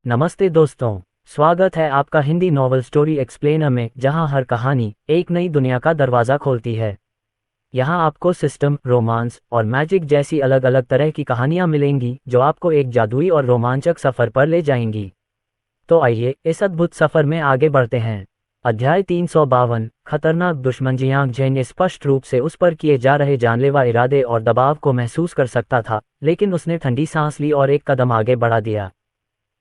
नमस्ते दोस्तों, स्वागत है आपका हिंदी नॉवल स्टोरी एक्सप्लेनर में, जहां हर कहानी एक नई दुनिया का दरवाज़ा खोलती है। यहां आपको सिस्टम, रोमांस और मैजिक जैसी अलग अलग तरह की कहानियां मिलेंगी जो आपको एक जादुई और रोमांचक सफ़र पर ले जाएंगी। तो आइए इस अद्भुत सफ़र में आगे बढ़ते हैं। अध्याय 352। खतरनाक दुश्मन। जियांग जेन स्पष्ट रूप से उस पर किए जा रहे जानलेवा इरादे और दबाव को महसूस कर सकता था, लेकिन उसने ठंडी सांस ली और एक कदम आगे बढ़ा दिया।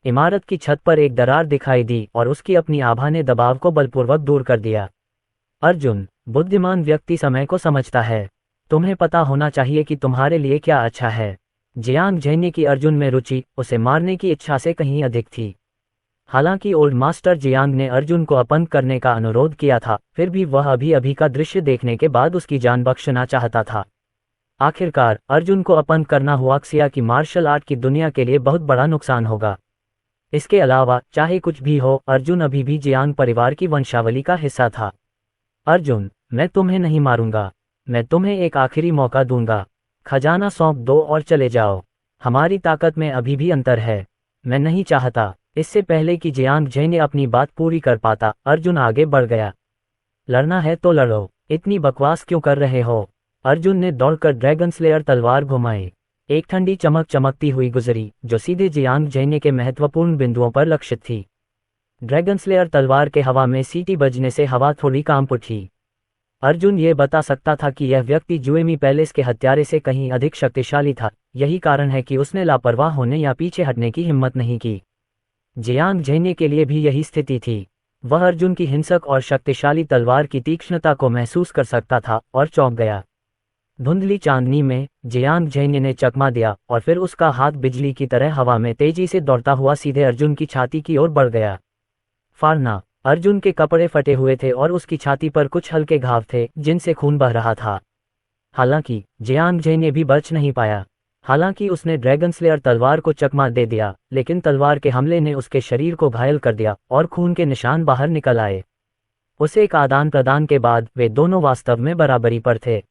इमारत की छत पर एक दरार दिखाई दी और उसकी अपनी आभा ने दबाव को बलपूर्वक दूर कर दिया। अर्जुन, बुद्धिमान व्यक्ति समय को समझता है। तुम्हें पता होना चाहिए कि तुम्हारे लिए क्या अच्छा है। जियांग जेन्य की अर्जुन में रुचि उसे मारने की इच्छा से कहीं अधिक थी। हालांकि ओल्ड मास्टर जियांग ने अर्जुन को अपंग करने का अनुरोध किया था, फिर भी वह अभी अभी का दृश्य देखने के बाद उसकी जान बख्शना चाहता था। आखिरकार अर्जुन को अपंग करना हुआक्सिया की मार्शल आर्ट की दुनिया के लिए बहुत बड़ा नुकसान होगा। इसके अलावा चाहे कुछ भी हो, अर्जुन अभी भी जियांग परिवार की वंशावली का हिस्सा था। अर्जुन, मैं तुम्हें नहीं मारूंगा। मैं तुम्हें एक आखिरी मौका दूंगा। खजाना सौंप दो और चले जाओ। हमारी ताकत में अभी भी अंतर है। मैं नहीं चाहता। इससे पहले कि जियांग जेन्य अपनी बात पूरी कर पाता, अर्जुन आगे बढ़ गया। लड़ना है तो लड़ो, इतनी बकवास क्यों कर रहे हो? अर्जुन ने दौड़कर ड्रैगन स्लेयर तलवार घुमाई। एक ठंडी चमक चमकती हुई गुजरी, जो सीधे जियांग जेन्य के महत्वपूर्ण बिंदुओं पर लक्षित थी। ड्रैगन स्लेयर तलवार के हवा में सीटी बजने से हवा थोड़ी कांप उठी। अर्जुन ये बता सकता था कि यह व्यक्ति जुएमी पैलेस के हत्यारे से कहीं अधिक शक्तिशाली था। यही कारण है कि उसने लापरवाह होने या पीछे हटने की हिम्मत नहीं की। जियांग जेन्य के लिए भी यही स्थिति थी। वह अर्जुन की हिंसक और शक्तिशाली तलवार की तीक्ष्णता को महसूस कर सकता था और चौंक गया। धुंधली चांदनी में जियांग जेन्य ने चकमा दिया और फिर उसका हाथ बिजली की तरह हवा में तेजी से दौड़ता हुआ सीधे अर्जुन की छाती की ओर बढ़ गया। फाड़ना। अर्जुन के कपड़े फटे हुए थे और उसकी छाती पर कुछ हल्के घाव थे जिनसे खून बह रहा था। हालांकि जियांग जेन्य भी बच नहीं पाया। हालांकि उसने ड्रैगन स्लेयर तलवार को चकमा दे दिया, लेकिन तलवार के हमले ने उसके शरीर को घायल कर दिया और खून के निशान बाहर निकल आए। उसे एक आदान प्रदान के बाद वे दोनों वास्तव में बराबरी पर थे।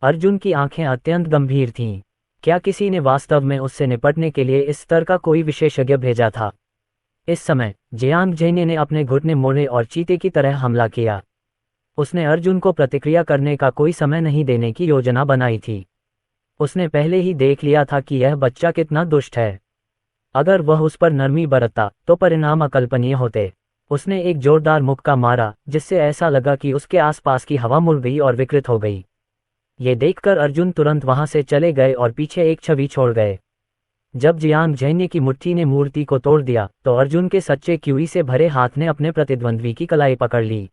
अर्जुन की आंखें अत्यंत गंभीर थीं। क्या किसी ने वास्तव में उससे निपटने के लिए इस स्तर का कोई विशेषज्ञ भेजा था? इस समय जियांग जेन्य ने अपने घुटने मोड़े और चीते की तरह हमला किया। उसने अर्जुन को प्रतिक्रिया करने का कोई समय नहीं देने की योजना बनाई थी। उसने पहले ही देख लिया था कि यह बच्चा कितना दुष्ट है। अगर वह उस पर नरमी बरतता तो परिणाम अकल्पनीय होते। उसने एक जोरदार मुक्का मारा जिससे ऐसा लगा कि उसके आसपास की हवा मुड़ गई और विकृत हो गई। ये देखकर अर्जुन तुरंत वहां से चले गए और पीछे एक छवि छोड़ गए। जब जियांग जेन्य की मुट्ठी ने मूर्ति को तोड़ दिया तो अर्जुन के सच्चे क्यूई से भरे हाथ ने अपने प्रतिद्वंद्वी की कलाई पकड़ ली।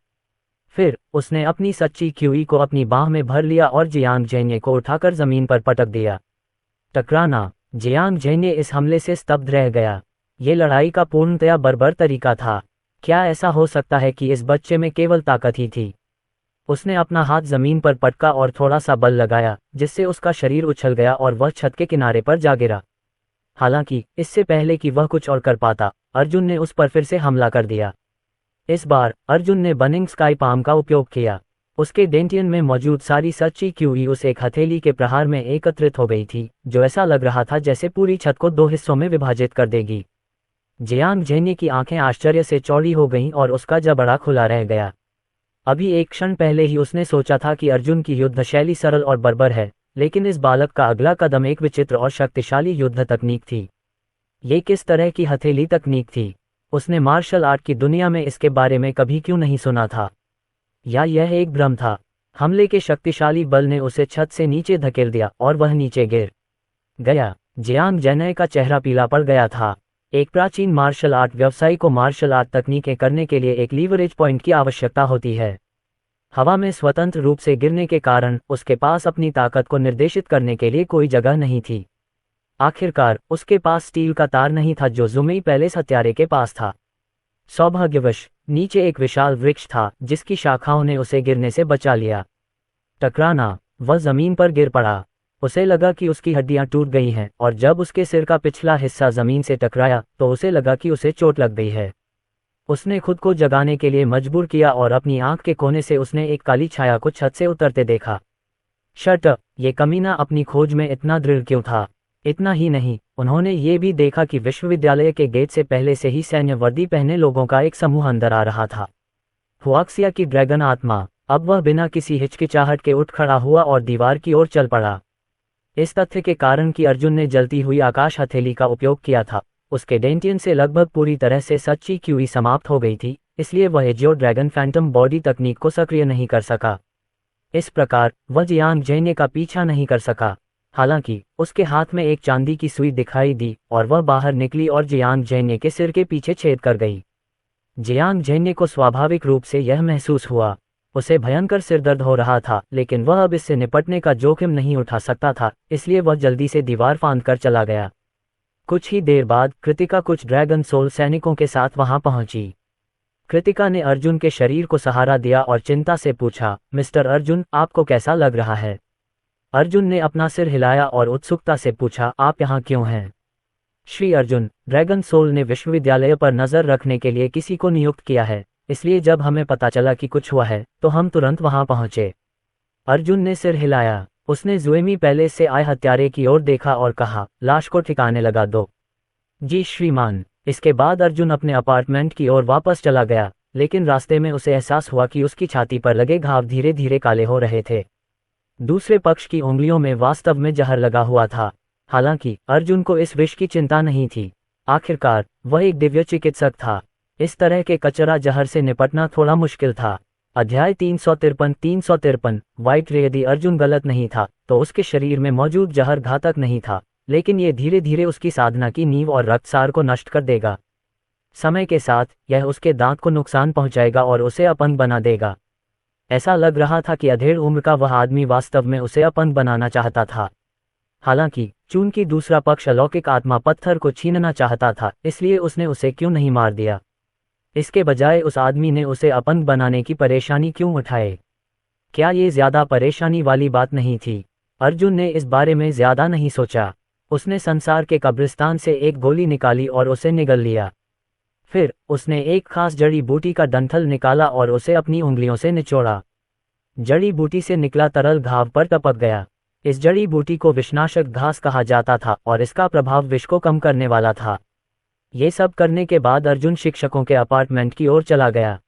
फिर उसने अपनी सच्ची क्यूई को अपनी बाह में भर लिया और जियांग जेन्य को उठाकर जमीन पर पटक दिया। टकराना। जियांग जेन्य इस हमले से स्तब्ध रह गया। ये लड़ाई का पूर्णतया बर्बर तरीका था। क्या ऐसा हो सकता है कि इस बच्चे में केवल ताकत ही थी? उसने अपना हाथ जमीन पर पटका और थोड़ा सा बल लगाया, जिससे उसका शरीर उछल गया और वह छत के किनारे पर जा गिरा। हालांकि इससे पहले कि वह कुछ और कर पाता, अर्जुन ने उस पर फिर से हमला कर दिया। इस बार अर्जुन ने बर्निंग स्काई पाम का उपयोग किया। उसके डेंटियन में मौजूद सारी सच्ची क्यूई उस एक हथेली के प्रहार में एकत्रित हो गई थी, जो ऐसा लग रहा था जैसे पूरी छत को दो हिस्सों में विभाजित कर देगी। जियांग जेन्य की आंखें आश्चर्य से चौड़ी हो गईं और उसका जबड़ा खुला रह गया। अभी एक क्षण पहले ही उसने सोचा था कि अर्जुन की युद्ध शैली सरल और बर्बर है, लेकिन इस बालक का अगला कदम एक विचित्र और शक्तिशाली युद्ध तकनीक थी। ये किस तरह की हथेली तकनीक थी? उसने मार्शल आर्ट की दुनिया में इसके बारे में कभी क्यों नहीं सुना था? या यह एक भ्रम था? हमले के शक्तिशाली बल ने उसे छत से नीचे धकेल दिया और वह नीचे गिर गया। जियांग जेन्य का चेहरा पीला पड़ गया था। एक प्राचीन मार्शल आर्ट व्यवसायी को मार्शल आर्ट तकनीकें करने के लिए एक लीवरेज पॉइंट की आवश्यकता होती है। हवा में स्वतंत्र रूप से गिरने के कारण उसके पास अपनी ताकत को निर्देशित करने के लिए कोई जगह नहीं थी। आखिरकार उसके पास स्टील का तार नहीं था जो जुमेई पैलेस हत्यारे के पास था। सौभाग्यवश नीचे एक विशाल वृक्ष था जिसकी शाखाओं ने उसे गिरने से बचा लिया। टकराना। वह जमीन पर गिर पड़ा। उसे लगा कि उसकी हड्डियां टूट गई हैं और जब उसके सिर का पिछला हिस्सा जमीन से टकराया तो उसे लगा कि उसे चोट लग गई है। उसने खुद को जगाने के लिए मजबूर किया और अपनी आंख के कोने से उसने एक काली छाया को छत से उतरते देखा। Shut up! ये कमीना अपनी खोज में इतना दृढ़ क्यों था? इतना ही नहीं, उन्होंने ये भी देखा कि विश्वविद्यालय के गेट से पहले से ही सैन्य वर्दी पहने लोगों का एक समूह अंदर आ रहा था। हुआक्सिया की ड्रैगन आत्मा। अब वह बिना किसी हिचकिचाहट के उठ खड़ा हुआ और दीवार की ओर चल पड़ा। इस तथ्य के कारण कि अर्जुन ने जलती हुई आकाश हथेली का उपयोग किया था, उसके डेंटियन से लगभग पूरी तरह से सच्ची क्यूई समाप्त हो गई थी, इसलिए वह जियो ड्रैगन फैंटम बॉडी तकनीक को सक्रिय नहीं कर सका। इस प्रकार वह जियांग जेन्ये का पीछा नहीं कर सका। हालांकि उसके हाथ में एक चांदी की सुई दिखाई दी और वह बाहर निकली और जियांग जेन्ये के सिर के पीछे छेद कर गई। जियांग जेन्ये को स्वाभाविक रूप से यह महसूस हुआ। उसे भयंकर सिरदर्द हो रहा था, लेकिन वह अब इससे निपटने का जोखिम नहीं उठा सकता था, इसलिए वह जल्दी से दीवार फांद कर चला गया। कुछ ही देर बाद कृतिका कुछ ड्रैगन सोल सैनिकों के साथ वहां पहुंची। कृतिका ने अर्जुन के शरीर को सहारा दिया और चिंता से पूछा, मिस्टर अर्जुन, आपको कैसा लग रहा है? अर्जुन ने अपना सिर हिलाया और उत्सुकता से पूछा, आप यहाँ क्यों हैं? श्री अर्जुन, ड्रैगन सोल ने विश्वविद्यालय पर नजर रखने के लिए किसी को नियुक्त किया है, इसलिए जब हमें पता चला कि कुछ हुआ है तो हम तुरंत वहां पहुंचे। अर्जुन ने सिर हिलाया। उसने जुएमी पैलेस से आए हत्यारे की ओर देखा और कहा, लाश को ठिकाने लगा दो। जी श्रीमान। इसके बाद अर्जुन अपने अपार्टमेंट की ओर वापस चला गया, लेकिन रास्ते में उसे एहसास हुआ कि उसकी छाती पर लगे घाव धीरे धीरे काले हो रहे थे। दूसरे पक्ष की उंगलियों में वास्तव में जहर लगा हुआ था। हालांकि अर्जुन को इस विष की चिंता नहीं थी। आखिरकार वह एक दिव्य चिकित्सक था। इस तरह के कचरा जहर से निपटना थोड़ा मुश्किल था। अध्याय 353 व्हाइट रे। यदि अर्जुन गलत नहीं था तो उसके शरीर में मौजूद जहर घातक नहीं था, लेकिन ये धीरे धीरे उसकी साधना की नींव और रक्तसार को नष्ट कर देगा। समय के साथ यह उसके दांत को नुकसान पहुंचाएगा और उसे अपंग बना देगा। ऐसा लग रहा था कि अधेड़ उम्र का वह आदमी वास्तव में उसे अपंग बनाना चाहता था। हालांकि चूंकि दूसरा पक्ष अलौकिक आत्मा पत्थर को छीनना चाहता था, इसलिए उसने उसे क्यों नहीं मार दिया? इसके बजाय उस आदमी ने उसे अपंग बनाने की परेशानी क्यों उठाए? क्या ये ज्यादा परेशानी वाली बात नहीं थी? अर्जुन ने इस बारे में ज्यादा नहीं सोचा। उसने संसार के कब्रिस्तान से एक गोली निकाली और उसे निगल लिया। फिर उसने एक खास जड़ी बूटी का डंठल निकाला और उसे अपनी उंगलियों से निचोड़ा। जड़ी बूटी से निकला तरल घाव पर टपक गया। इस जड़ी बूटी को विषनाशक घास कहा जाता था और इसका प्रभाव विष को कम करने वाला था। ये सब करने के बाद अर्जुन शिक्षकों के अपार्टमेंट की ओर चला गया।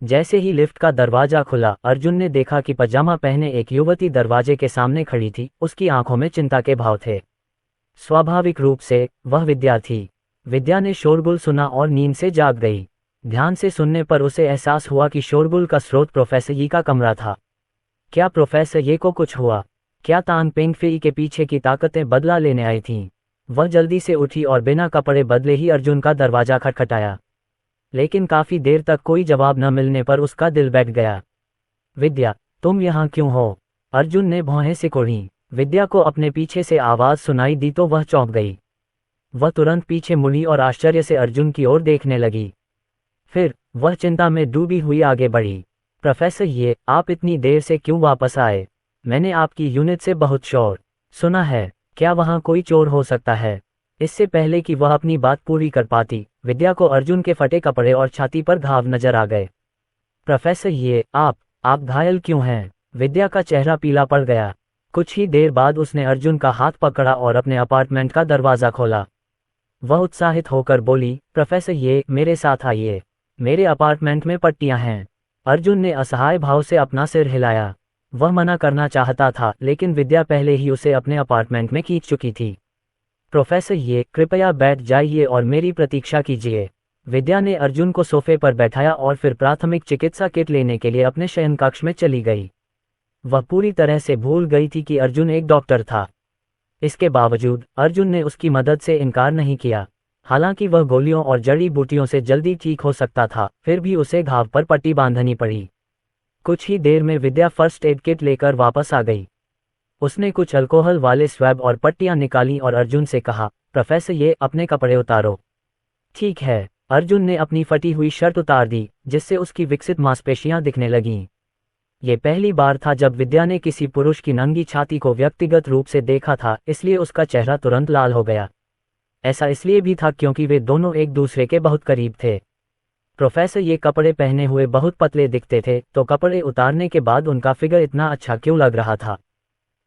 जैसे ही लिफ्ट का दरवाजा खुला, अर्जुन ने देखा कि पजामा पहने एक युवती दरवाजे के सामने खड़ी थी। उसकी आंखों में चिंता के भाव थे। स्वाभाविक रूप से वह विद्या थी। विद्या ने शोरगुल सुना और नींद से जाग गई। ध्यान से सुनने पर उसे एहसास हुआ कि शोरगुल का स्रोत प्रोफेसर यी का कमरा था। क्या प्रोफेसर ये को कुछ हुआ? क्या तान पेंगफेई के पीछे की ताकतें बदला लेने आई थीं? वह जल्दी से उठी और बिना कपड़े बदले ही अर्जुन का दरवाजा खटखटाया, लेकिन काफी देर तक कोई जवाब न मिलने पर उसका दिल बैठ गया। विद्या, तुम यहाँ क्यों हो? अर्जुन ने भौहें सिकोड़ी। विद्या को अपने पीछे से आवाज सुनाई दी तो वह चौंक गई। वह तुरंत पीछे मुड़ी और आश्चर्य से अर्जुन की ओर देखने लगी। फिर वह चिंता में डूबी हुई आगे बढ़ी। प्रोफेसर ये, आप इतनी देर से क्यों वापस आए? मैंने आपकी यूनिट से बहुत शोर सुना है। क्या वहाँ कोई चोर हो सकता है? इससे पहले कि वह अपनी बात पूरी कर पाती, विद्या को अर्जुन के फटे कपड़े और छाती पर घाव नजर आ गए। प्रोफेसर ये, आप घायल क्यों हैं? विद्या का चेहरा पीला पड़ गया। कुछ ही देर बाद उसने अर्जुन का हाथ पकड़ा और अपने अपार्टमेंट का दरवाजा खोला। वह उत्साहित होकर बोली, प्रोफेसर ये, मेरे साथ आइए। मेरे अपार्टमेंट में पट्टियां हैं। अर्जुन ने असहाय भाव से अपना सिर हिलाया। वह मना करना चाहता था, लेकिन विद्या पहले ही उसे अपने अपार्टमेंट में खींच चुकी थी। प्रोफेसर ये, कृपया बैठ जाइए और मेरी प्रतीक्षा कीजिए। विद्या ने अर्जुन को सोफे पर बैठाया और फिर प्राथमिक चिकित्सा किट लेने के लिए अपने शयन कक्ष में चली गई। वह पूरी तरह से भूल गई थी कि अर्जुन एक डॉक्टर था। इसके बावजूद अर्जुन ने उसकी मदद से इनकार नहीं किया। हालांकि वह गोलियों और जड़ी बूटियों से जल्दी ठीक हो सकता था, फिर भी उसे घाव पर पट्टी बांधनी पड़ी। कुछ ही देर में विद्या फर्स्ट एड किट लेकर वापस आ गई। उसने कुछ अल्कोहल वाले स्वैब और पट्टियां निकाली और अर्जुन से कहा, प्रोफेसर ये, अपने कपड़े उतारो। ठीक है। अर्जुन ने अपनी फटी हुई शर्ट उतार दी, जिससे उसकी विकसित मांसपेशियां दिखने लगीं। ये पहली बार था जब विद्या ने किसी पुरुष की नंगी छाती को व्यक्तिगत रूप से देखा था, इसलिए उसका चेहरा तुरंत लाल हो गया। ऐसा इसलिए भी था क्योंकि वे दोनों एक दूसरे के बहुत करीब थे। प्रोफेसर ये कपड़े पहने हुए बहुत पतले दिखते थे, तो कपड़े उतारने के बाद उनका फिगर इतना अच्छा क्यों लग रहा था?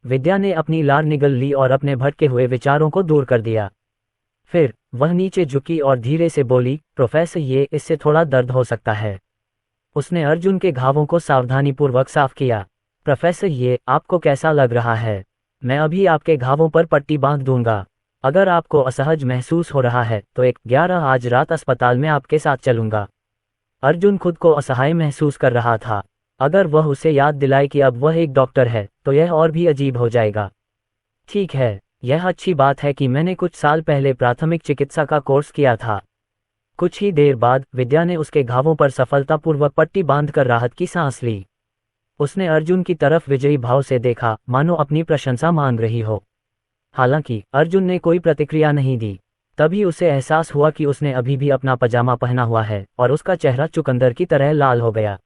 विद्या ने अपनी लार निगल ली और अपने भटके हुए विचारों को दूर कर दिया। फिर वह नीचे झुकी और धीरे से बोली, प्रोफेसर ये इससे थोड़ा दर्द हो सकता है। उसने अर्जुन के घावों को सावधानीपूर्वक साफ किया। प्रोफेसर ये आपको कैसा लग रहा है? मैं अभी आपके घावों पर पट्टी बांध दूंगा। अगर आपको असहज महसूस हो रहा है तो 11 आज रात अस्पताल में आपके साथ चलूंगा। अर्जुन खुद को असहाय महसूस कर रहा था। अगर वह उसे याद दिलाए कि अब वह एक डॉक्टर है तो यह और भी अजीब हो जाएगा। ठीक है, यह अच्छी बात है कि मैंने कुछ साल पहले प्राथमिक चिकित्सा का कोर्स किया था। कुछ ही देर बाद विद्या ने उसके घावों पर सफलतापूर्वक पट्टी बांधकर राहत की सांस ली। उसने अर्जुन की तरफ विजयी भाव से देखा, मानो अपनी प्रशंसा मांग रही हो। हालांकि अर्जुन ने कोई प्रतिक्रिया नहीं दी। तभी उसे एहसास हुआ कि उसने अभी भी अपना पजामा पहना हुआ है और उसका चेहरा चुकंदर की तरह लाल हो गया।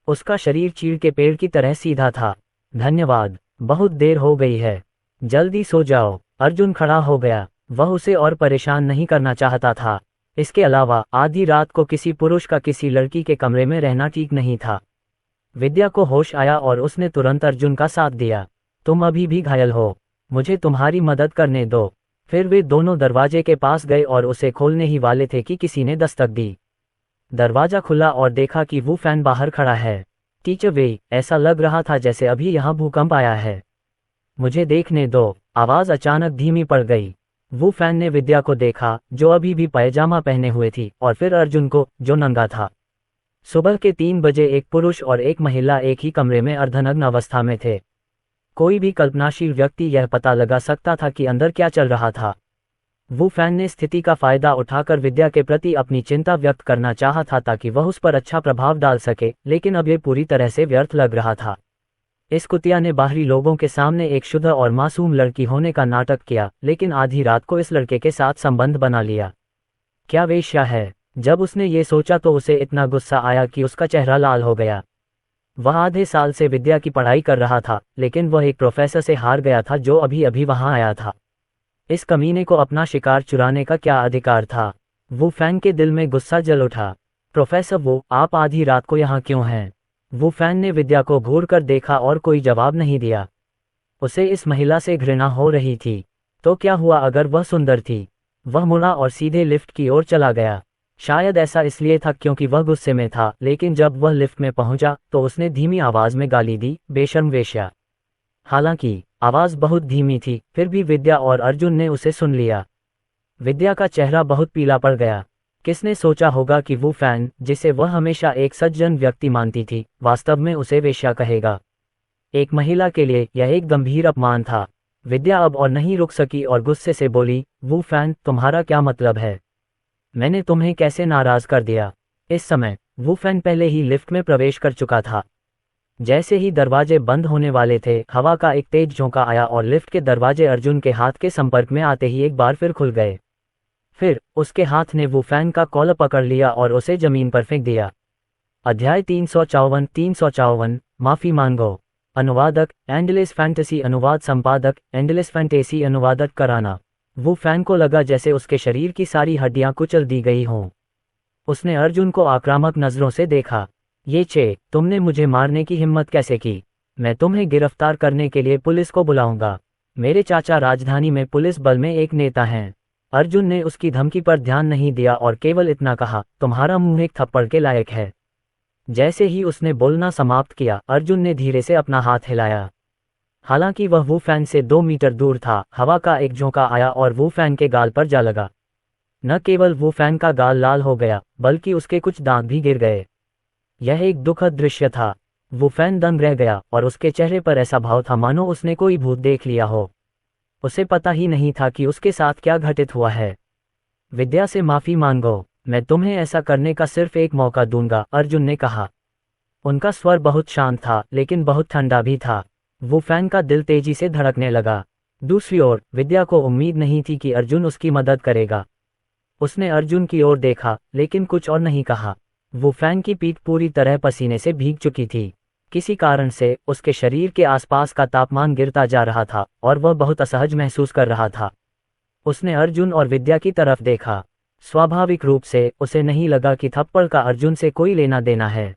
उसका शरीर चीड़ के पेड़ की तरह सीधा था। धन्यवाद, बहुत देर हो गई है, जल्दी सो जाओ। अर्जुन खड़ा हो गया। वह उसे और परेशान नहीं करना चाहता था। इसके अलावा आधी रात को किसी पुरुष का किसी लड़की के कमरे में रहना ठीक नहीं था। विद्या को होश आया और उसने तुरंत अर्जुन का साथ दिया। तुम अभी भी घायल हो, मुझे तुम्हारी मदद करने दो। फिर वे दोनों दरवाजे के पास गए और उसे खोलने ही वाले थे कि किसी ने दस्तक दी। दरवाजा खुला और देखा कि वू फैन बाहर खड़ा है। टीचर वे, ऐसा लग रहा था जैसे अभी यहाँ भूकंप आया है। मुझे देखने दो। आवाज अचानक धीमी पड़ गई। वू फैन ने विद्या को देखा जो अभी भी पैजामा पहने हुए थी और फिर अर्जुन को जो नंगा था। सुबह के 3 बजे एक पुरुष और एक महिला एक ही कमरे में अर्धनग्न अवस्था में थे। कोई भी कल्पनाशील व्यक्ति यह पता लगा सकता था कि अंदर क्या चल रहा था। वू फैन ने स्थिति का फायदा उठाकर विद्या के प्रति अपनी चिंता व्यक्त करना चाहा था ताकि वह उस पर अच्छा प्रभाव डाल सके, लेकिन अब यह पूरी तरह से व्यर्थ लग रहा था। इस कुतिया ने बाहरी लोगों के सामने एक शुद्ध और मासूम लड़की होने का नाटक किया, लेकिन आधी रात को इस लड़के के साथ संबंध बना लिया। क्या वेश्या है? जब उसने ये सोचा तो उसे इतना गुस्सा आया कि उसका चेहरा लाल हो गया। वह आधे साल से विद्या की पढ़ाई कर रहा था, लेकिन वह एक प्रोफेसर से हार गया था जो अभी अभी वहां आया था। इस कमीने को अपना शिकार चुराने का क्या अधिकार था? वू फैन के दिल में गुस्सा जल उठा। प्रोफेसर वो, आप आधी रात को यहाँ क्यों हैं? वू फैन ने विद्या को घूर कर देखा और कोई जवाब नहीं दिया। उसे इस महिला से घृणा हो रही थी। तो क्या हुआ अगर वह सुंदर थी? वह मुड़ा और सीधे लिफ्ट की ओर चला गया। शायद ऐसा इसलिए था क्योंकि वह गुस्से में था, लेकिन जब वह लिफ्ट में पहुंचा तो उसने धीमी आवाज में गाली दी, बेशर्म वेश्या। हालांकि आवाज बहुत धीमी थी, फिर भी विद्या और अर्जुन ने उसे सुन लिया। विद्या का चेहरा बहुत पीला पड़ गया। किसने सोचा होगा कि वू फैन, जिसे वह हमेशा एक सज्जन व्यक्ति मानती थी, वास्तव में उसे वेश्या कहेगा। एक महिला के लिए यह एक गंभीर अपमान था। विद्या अब और नहीं रुक सकी और गुस्से से बोली, वू फैन, तुम्हारा क्या मतलब है? मैंने तुम्हें कैसे नाराज कर दिया? इस समय वू फैन पहले ही लिफ्ट में प्रवेश कर चुका था। जैसे ही दरवाजे बंद होने वाले थे, हवा का एक तेज झोंका आया और लिफ्ट के दरवाजे अर्जुन के हाथ के संपर्क में आते ही एक बार फिर खुल गए। फिर उसके हाथ ने वू फैन का कॉलर पकड़ लिया और उसे जमीन पर फेंक दिया। अध्याय 354 माफी मांगो। अनुवादक एंडलेस फैंटेसी, अनुवाद संपादक एंडलेस फैंटेसी, अनुवादक कराना। वू फैन को लगा जैसे उसके शरीर की सारी हड्डियां कुचल दी गई हों। उसने अर्जुन को आक्रामक नजरों से देखा। ये चे, तुमने मुझे मारने की हिम्मत कैसे की? मैं तुम्हें गिरफ्तार करने के लिए पुलिस को बुलाऊंगा। मेरे चाचा राजधानी में पुलिस बल में एक नेता हैं। अर्जुन ने उसकी धमकी पर ध्यान नहीं दिया और केवल इतना कहा, तुम्हारा मुंह एक थप्पड़ के लायक है। जैसे ही उसने बोलना समाप्त किया, अर्जुन ने धीरे से अपना हाथ हिलाया। हालांकि वह वू फैन से 2 मीटर दूर था, हवा का एक झोंका आया और वू फैन के गाल पर जा लगा। न केवल वू फैन का गाल लाल हो गया, बल्कि उसके कुछ दांत भी गिर गए। यह एक दुखद दृश्य था। वू फैन दंग रह गया और उसके चेहरे पर ऐसा भाव था मानो उसने कोई भूत देख लिया हो। उसे पता ही नहीं था कि उसके साथ क्या घटित हुआ है। विद्या से माफी मांगो, मैं तुम्हें ऐसा करने का सिर्फ एक मौका दूंगा, अर्जुन ने कहा। उनका स्वर बहुत शांत था, लेकिन बहुत ठंडा भी था। वू फैन का दिल तेजी से धड़कने लगा। दूसरी ओर विद्या को उम्मीद नहीं थी कि अर्जुन उसकी मदद करेगा। उसने अर्जुन की ओर देखा, लेकिन कुछ और नहीं कहा। वू फैन की पीठ पूरी तरह पसीने से भीग चुकी थी। किसी कारण से उसके शरीर के आसपास का तापमान गिरता जा रहा था और वह बहुत असहज महसूस कर रहा था। उसने अर्जुन और विद्या की तरफ देखा। स्वाभाविक रूप से उसे नहीं लगा कि थप्पड़ का अर्जुन से कोई लेना देना है।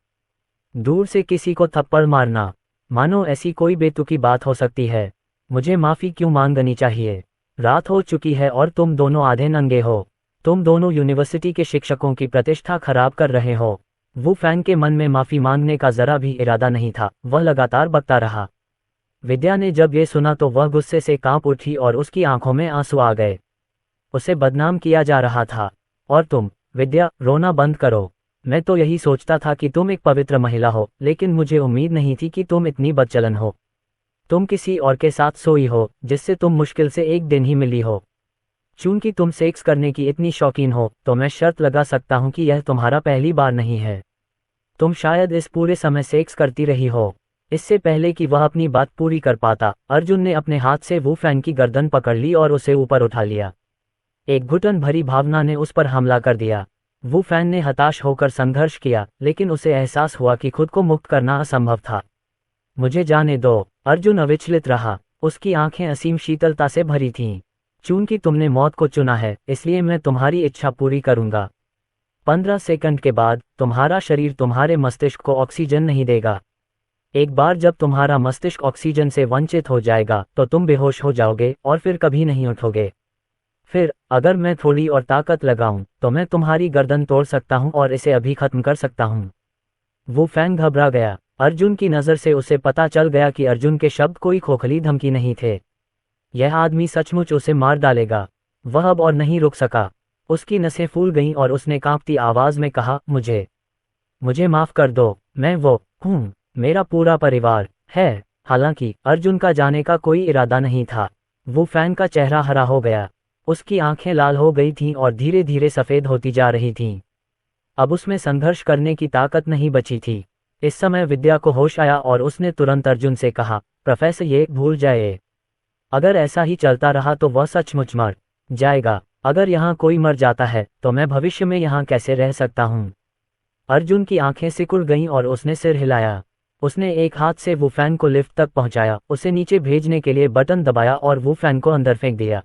दूर से किसी को थप्पड़ मारना, मानो ऐसी कोई बेतुकी बात हो सकती है। मुझे माफ़ी क्यों मांगनी चाहिए? रात हो चुकी है और तुम दोनों आधे नंगे हो। तुम दोनों यूनिवर्सिटी के शिक्षकों की प्रतिष्ठा खराब कर रहे हो। वू फैंग के मन में माफ़ी मांगने का जरा भी इरादा नहीं था, वह लगातार बकता रहा। विद्या ने जब ये सुना तो वह गुस्से से कांप उठी और उसकी आंखों में आंसू आ गए। उसे बदनाम किया जा रहा था। और तुम, विद्या, रोना बंद करो। मैं तो यही सोचता था कि तुम एक पवित्र महिला हो, लेकिन मुझे उम्मीद नहीं थी कि तुम इतनी बदचलन हो। तुम किसी और के साथ सोई हो, जिससे तुम मुश्किल से एक दिन ही मिली हो। चूंकि तुम सेक्स करने की इतनी शौकीन हो, तो मैं शर्त लगा सकता हूं कि यह तुम्हारा पहली बार नहीं है। तुम शायद इस पूरे समय सेक्स करती रही हो। इससे पहले कि वह अपनी बात पूरी कर पाता, अर्जुन ने अपने हाथ से वू फैंग की गर्दन पकड़ ली और उसे ऊपर उठा लिया। एक घुटन भरी भावना ने उस पर हमला कर दिया। वू फैंग ने हताश होकर संघर्ष किया, लेकिन उसे एहसास हुआ कि खुद को मुक्त करना असंभव था। मुझे जाने दो। अर्जुन अविचलित रहा, उसकी आंखें असीम शीतलता से भरी थीं। चूंकि तुमने मौत को चुना है, इसलिए मैं तुम्हारी इच्छा पूरी करूंगा। 15 सेकंड के बाद तुम्हारा शरीर तुम्हारे मस्तिष्क को ऑक्सीजन नहीं देगा। एक बार जब तुम्हारा मस्तिष्क ऑक्सीजन से वंचित हो जाएगा तो तुम बेहोश हो जाओगे और फिर कभी नहीं उठोगे। फिर अगर मैं थोड़ी और ताकत लगाऊं तो मैं तुम्हारी गर्दन तोड़ सकता हूं और इसे अभी खत्म कर सकता हूं। वू फैंग घबरा गया। अर्जुन की नज़र से उसे पता चल गया कि अर्जुन के शब्द कोई खोखली धमकी नहीं थे। यह आदमी सचमुच उसे मार डालेगा। वह अब और नहीं रुक सका। उसकी नसें फूल गईं और उसने कांपती आवाज में कहा, मुझे माफ कर दो। मैं वो हूँ, मेरा पूरा परिवार है। हालांकि अर्जुन का जाने का कोई इरादा नहीं था। वो फैन का चेहरा हरा हो गया। उसकी आंखें लाल हो गई थीं और धीरे धीरे सफ़ेद होती जा रही थीं। अब उसमें संघर्ष करने की ताकत नहीं बची थी। इस समय विद्या को होश आया और उसने तुरंत अर्जुन से कहा, प्रोफेसर, ये भूल जाए। अगर ऐसा ही चलता रहा तो वह सचमुच मर जाएगा। अगर यहाँ कोई मर जाता है तो मैं भविष्य में यहाँ कैसे रह सकता हूँ? अर्जुन की आंखें सिकुड़ गईं और उसने सिर हिलाया। उसने एक हाथ से वू फैन को लिफ्ट तक पहुंचाया, उसे नीचे भेजने के लिए बटन दबाया और वू फैन को अंदर फेंक दिया।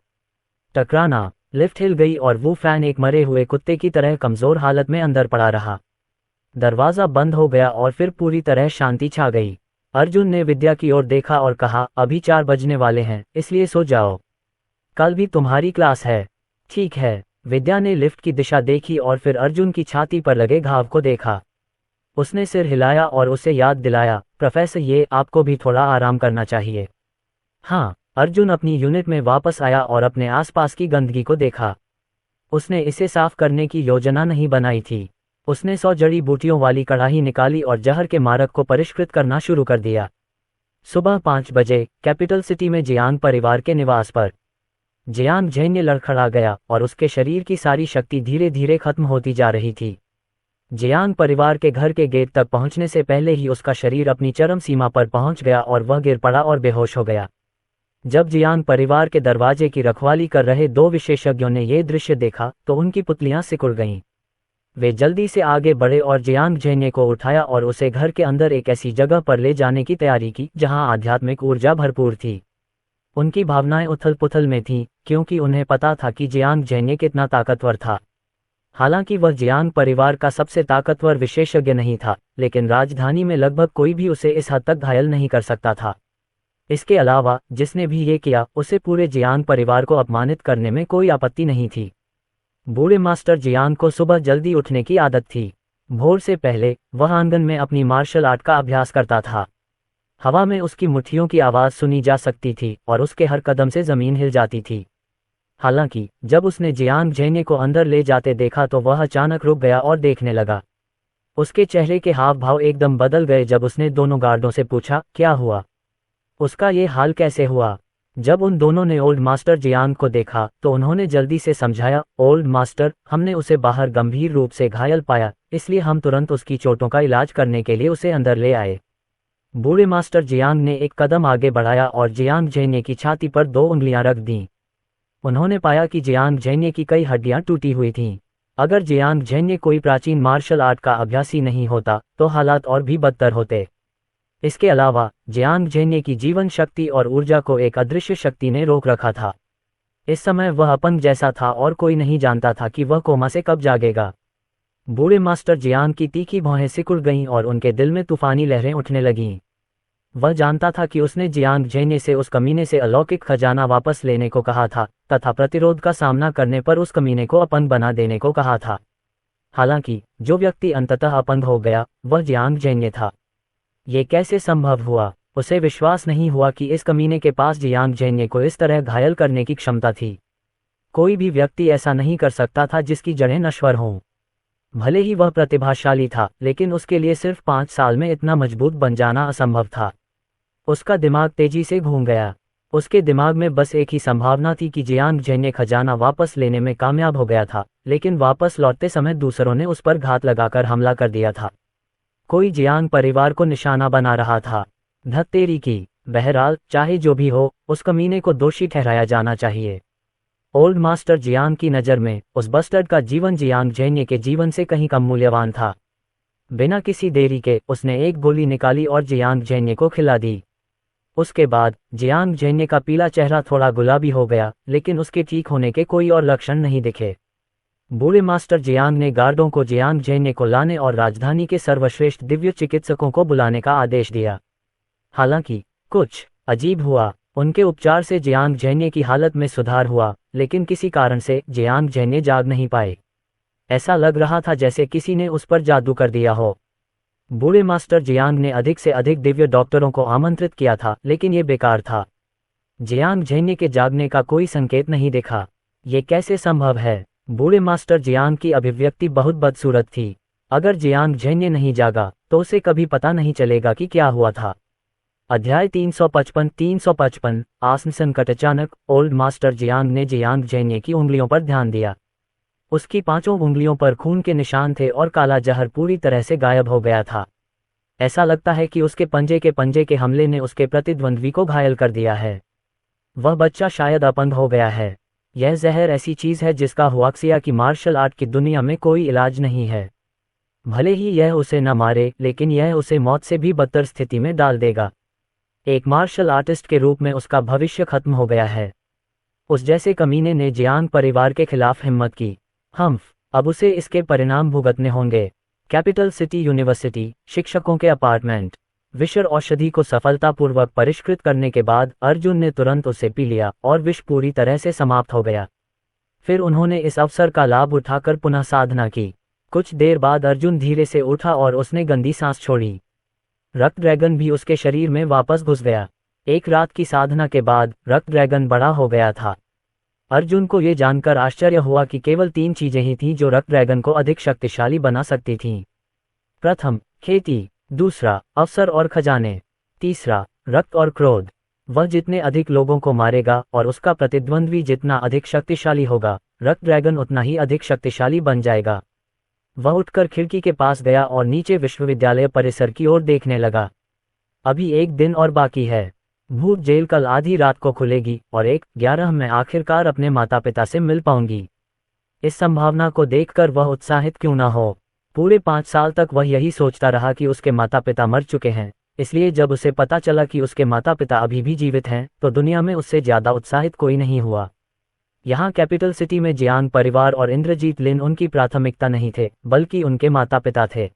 टकराना, लिफ्ट हिल गई और वू फैन एक मरे हुए कुत्ते की तरह कमजोर हालत में अंदर पड़ा रहा। दरवाजा बंद हो गया और फिर पूरी तरह शांति छा गई। अर्जुन ने विद्या की ओर देखा और कहा, अभी 4 बजने वाले हैं, इसलिए सो जाओ। कल भी तुम्हारी क्लास है। ठीक है। विद्या ने लिफ्ट की दिशा देखी और फिर अर्जुन की छाती पर लगे घाव को देखा। उसने सिर हिलाया और उसे याद दिलाया, प्रोफेसर, ये आपको भी थोड़ा आराम करना चाहिए। हाँ। अर्जुन अपनी यूनिट में वापस आया और अपने आसपास की गंदगी को देखा। उसने इसे साफ करने की योजना नहीं बनाई थी। उसने 100 जड़ी बूटियों वाली कढ़ाई निकाली और जहर के मारक को परिष्कृत करना शुरू कर दिया। सुबह 5 बजे कैपिटल सिटी में जियांग परिवार के निवास पर जियांग झेन्य लड़खड़ा गया और उसके शरीर की सारी शक्ति धीरे धीरे खत्म होती जा रही थी। जियांग परिवार के घर के गेट तक पहुंचने से पहले ही उसका शरीर अपनी चरम सीमा पर पहुंच गया और वह गिर पड़ा और बेहोश हो गया। जब जियांग परिवार के दरवाजे की रखवाली कर रहे 2 विशेषज्ञों ने यह दृश्य देखा तो उनकी पुतलियां सिकुड़ गईं। वे जल्दी से आगे बढ़े और जियांग झेन्य को उठाया और उसे घर के अंदर एक ऐसी जगह पर ले जाने की तैयारी की जहां आध्यात्मिक ऊर्जा भरपूर थी। उनकी भावनाएं उथल पुथल में थीं, क्योंकि उन्हें पता था कि जियांग झेन्य कितना ताकतवर था। हालांकि वह जियांग परिवार का सबसे ताकतवर विशेषज्ञ नहीं था, लेकिन राजधानी में लगभग कोई भी उसे इस हद तक घायल नहीं कर सकता था। इसके अलावा जिसने भी ये किया, उसे पूरे जियांग परिवार को अपमानित करने में कोई आपत्ति नहीं थी। बूढ़े मास्टर जियांग को सुबह जल्दी उठने की आदत थी। भोर से पहले वह आंगन में अपनी मार्शल आर्ट का अभ्यास करता था। हवा में उसकी मुट्ठियों की आवाज़ सुनी जा सकती थी और उसके हर कदम से ज़मीन हिल जाती थी। हालांकि जब उसने जियांग झेन्य को अंदर ले जाते देखा तो वह अचानक रुक गया और देखने लगा। उसके चेहरे के हाव भाव एकदम बदल गए जब उसने दोनों गार्डों से पूछा, क्या हुआ? उसका ये हाल कैसे हुआ? जब उन दोनों ने ओल्ड मास्टर जियांग को देखा तो उन्होंने जल्दी से समझाया, ओल्ड मास्टर, हमने उसे बाहर गंभीर रूप से घायल पाया, इसलिए हम तुरंत उसकी चोटों का इलाज करने के लिए उसे अंदर ले आए। बूढ़े मास्टर जियांग ने एक कदम आगे बढ़ाया और जियांग झेन्य की छाती पर 2 उंगलियां रख दीं। उन्होंने पाया कि जियांग झेन्य की कई हड्डियां टूटी हुई थीं। अगर जियांग झेन्य कोई प्राचीन मार्शल आर्ट का अभ्यासी नहीं होता तो हालात और भी बदतर होते। इसके अलावा जियांग झेन्य की जीवन शक्ति और ऊर्जा को एक अदृश्य शक्ति ने रोक रखा था। इस समय वह अपंग जैसा था और कोई नहीं जानता था कि वह कोमा से कब जागेगा। बूढ़े मास्टर जियांग की तीखी भौहें सिकुड़ गईं और उनके दिल में तूफानी लहरें उठने लगीं। वह जानता था कि उसने जियांग जेन्ये से उस कमीने से अलौकिक खजाना वापस लेने को कहा था तथा प्रतिरोध का सामना करने पर उस कमीने को अपंग बना देने को कहा था। हालांकि जो व्यक्ति अंततः अपंग हो गया वह जियांग जेन्ये था। ये कैसे संभव हुआ? उसे विश्वास नहीं हुआ कि इस कमीने के पास जियांग जेन्ये को इस तरह घायल करने की क्षमता थी। कोई भी व्यक्ति ऐसा नहीं कर सकता था जिसकी जड़ें नश्वर हों। भले ही वह प्रतिभाशाली था, लेकिन उसके लिए सिर्फ 5 साल में इतना मजबूत बन जाना असंभव था। उसका दिमाग तेजी से घूम गया। उसके दिमाग में बस एक ही संभावना थी कि जियांग जेन्ये खजाना वापस लेने में कामयाब हो गया था, लेकिन वापस लौटते समय दूसरों ने उस पर घात लगाकर हमला कर दिया था। कोई जियांग परिवार को निशाना बना रहा था। धत्तेरी की। बहरहाल, चाहे जो भी हो, उस कमीने को दोषी ठहराया जाना चाहिए। ओल्ड मास्टर जियांग की नज़र में उस बस्टर्ड का जीवन जियांग जेन्ये के जीवन से कहीं कम मूल्यवान था। बिना किसी देरी के उसने एक गोली निकाली और जियांग जेन्ये को खिला दी। उसके बाद जियांग जेन्ये का पीला चेहरा थोड़ा गुलाबी हो गया, लेकिन उसके ठीक होने के कोई और लक्षण नहीं दिखे। बूढ़े मास्टर जियांग ने गार्डों को जियांग जेन्ये को लाने और राजधानी के सर्वश्रेष्ठ दिव्य चिकित्सकों को बुलाने का आदेश दिया। हालांकि कुछ अजीब हुआ। उनके उपचार से जियांग जेन्ये की हालत में सुधार हुआ, लेकिन किसी कारण से जियांग जेन्ये जाग नहीं पाए। ऐसा लग रहा था जैसे किसी ने उस पर जादू कर दिया हो। बूढ़े मास्टर जियांग ने अधिक से अधिक दिव्य डॉक्टरों को आमंत्रित किया था, लेकिन ये बेकार था। जियांग जेन्ये के जागने का कोई संकेत नहीं दिखा। ये कैसे संभव है? बूढ़े मास्टर जियांग की अभिव्यक्ति बहुत बदसूरत थी। अगर जियांग जेन्ये नहीं जागा तो उसे कभी पता नहीं चलेगा कि क्या हुआ था। अध्याय 355 आसन संकट। अचानक ओल्ड मास्टर जियांग ने जियांग जेन्ये की उंगलियों पर ध्यान दिया। उसकी 5 उंगलियों पर खून के निशान थे और काला जहर पूरी तरह से गायब हो गया था। ऐसा लगता है कि उसके पंजे के हमले ने उसके प्रतिद्वंद्वी को घायल कर दिया है। वह बच्चा शायद अपंग हो गया है। यह जहर ऐसी चीज है जिसका हुआक्सिया की मार्शल आर्ट की दुनिया में कोई इलाज नहीं है। भले ही यह उसे न मारे, लेकिन यह उसे मौत से भी बदतर स्थिति में डाल देगा। एक मार्शल आर्टिस्ट के रूप में उसका भविष्य खत्म हो गया है। उस जैसे कमीने ने जियांग परिवार के खिलाफ हिम्मत की। अब उसे इसके परिणाम भुगतने होंगे। कैपिटल सिटी यूनिवर्सिटी, शिक्षकों के अपार्टमेंट। विषर औषधि को सफलतापूर्वक परिष्कृत करने के बाद अर्जुन ने तुरंत उसे पी लिया और विष पूरी तरह से समाप्त हो गया। फिर उन्होंने इस अवसर का लाभ उठाकर पुनः साधना की। कुछ देर बाद अर्जुन धीरे से उठा और उसने गंदी सांस छोड़ी। रक्त ड्रैगन भी उसके शरीर में वापस घुस गया। एक रात की साधना के बाद रक्त ड्रैगन बड़ा हो गया था। अर्जुन को ये जानकर आश्चर्य हुआ कि केवल 3 चीजें ही थीं जो रक्त ड्रैगन को अधिक शक्तिशाली बना सकती थीं। प्रथम, खेती। दूसरा, अवसर और खजाने। तीसरा, रक्त और क्रोध। वह जितने अधिक लोगों को मारेगा और उसका प्रतिद्वंद्वी जितना अधिक शक्तिशाली होगा, रक्त ड्रैगन उतना ही अधिक शक्तिशाली बन जाएगा। वह उठकर खिड़की के पास गया और नीचे विश्वविद्यालय परिसर की ओर देखने लगा। अभी 1 दिन और बाकी है। भूत जेल कल आधी रात को खुलेगी और 1:11 में आखिरकार अपने माता पिता से मिल पाऊंगी। इस संभावना को देखकर वह उत्साहित क्यों न हो। पूरे 5 साल तक वह यही सोचता रहा कि उसके माता पिता मर चुके हैं, इसलिए जब उसे पता चला कि उसके माता पिता अभी भी जीवित हैं, तो दुनिया में उससे ज्यादा उत्साहित कोई नहीं हुआ। यहाँ कैपिटल सिटी में जियांग परिवार और इंद्रजीत लिन उनकी प्राथमिकता नहीं थे, बल्कि उनके माता पिता थे।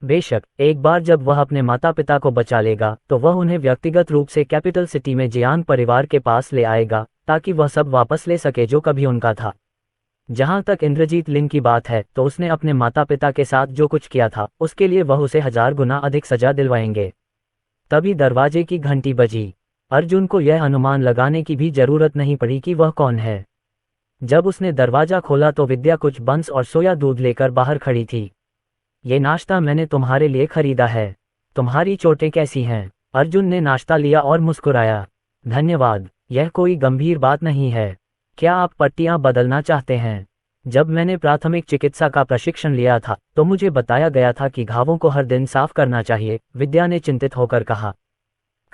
बेशक एक बार जब वह अपने माता पिता को बचा लेगा तो वह उन्हें व्यक्तिगत रूप से कैपिटल सिटी में जियांग परिवार के पास ले आएगा, ताकि वह सब वापस ले सके जो कभी उनका था। जहां तक इंद्रजीत लिन की बात है, तो उसने अपने माता पिता के साथ जो कुछ किया था उसके लिए वह उसे 1000 गुना अधिक सजा दिलवाएंगे। तभी दरवाजे की घंटी बजी। अर्जुन को यह अनुमान लगाने की भी जरूरत नहीं पड़ी कि वह कौन है। जब उसने दरवाजा खोला तो विद्या कुछ बंस और सोया दूध लेकर बाहर खड़ी थी। ये नाश्ता मैंने तुम्हारे लिए खरीदा है। तुम्हारी चोटें कैसी हैं? अर्जुन ने नाश्ता लिया और मुस्कुराया। धन्यवाद, यह कोई गंभीर बात नहीं है। क्या आप पट्टियां बदलना चाहते हैं? जब मैंने प्राथमिक चिकित्सा का प्रशिक्षण लिया था तो मुझे बताया गया था कि घावों को हर दिन साफ करना चाहिए, विद्या ने चिंतित होकर कहा।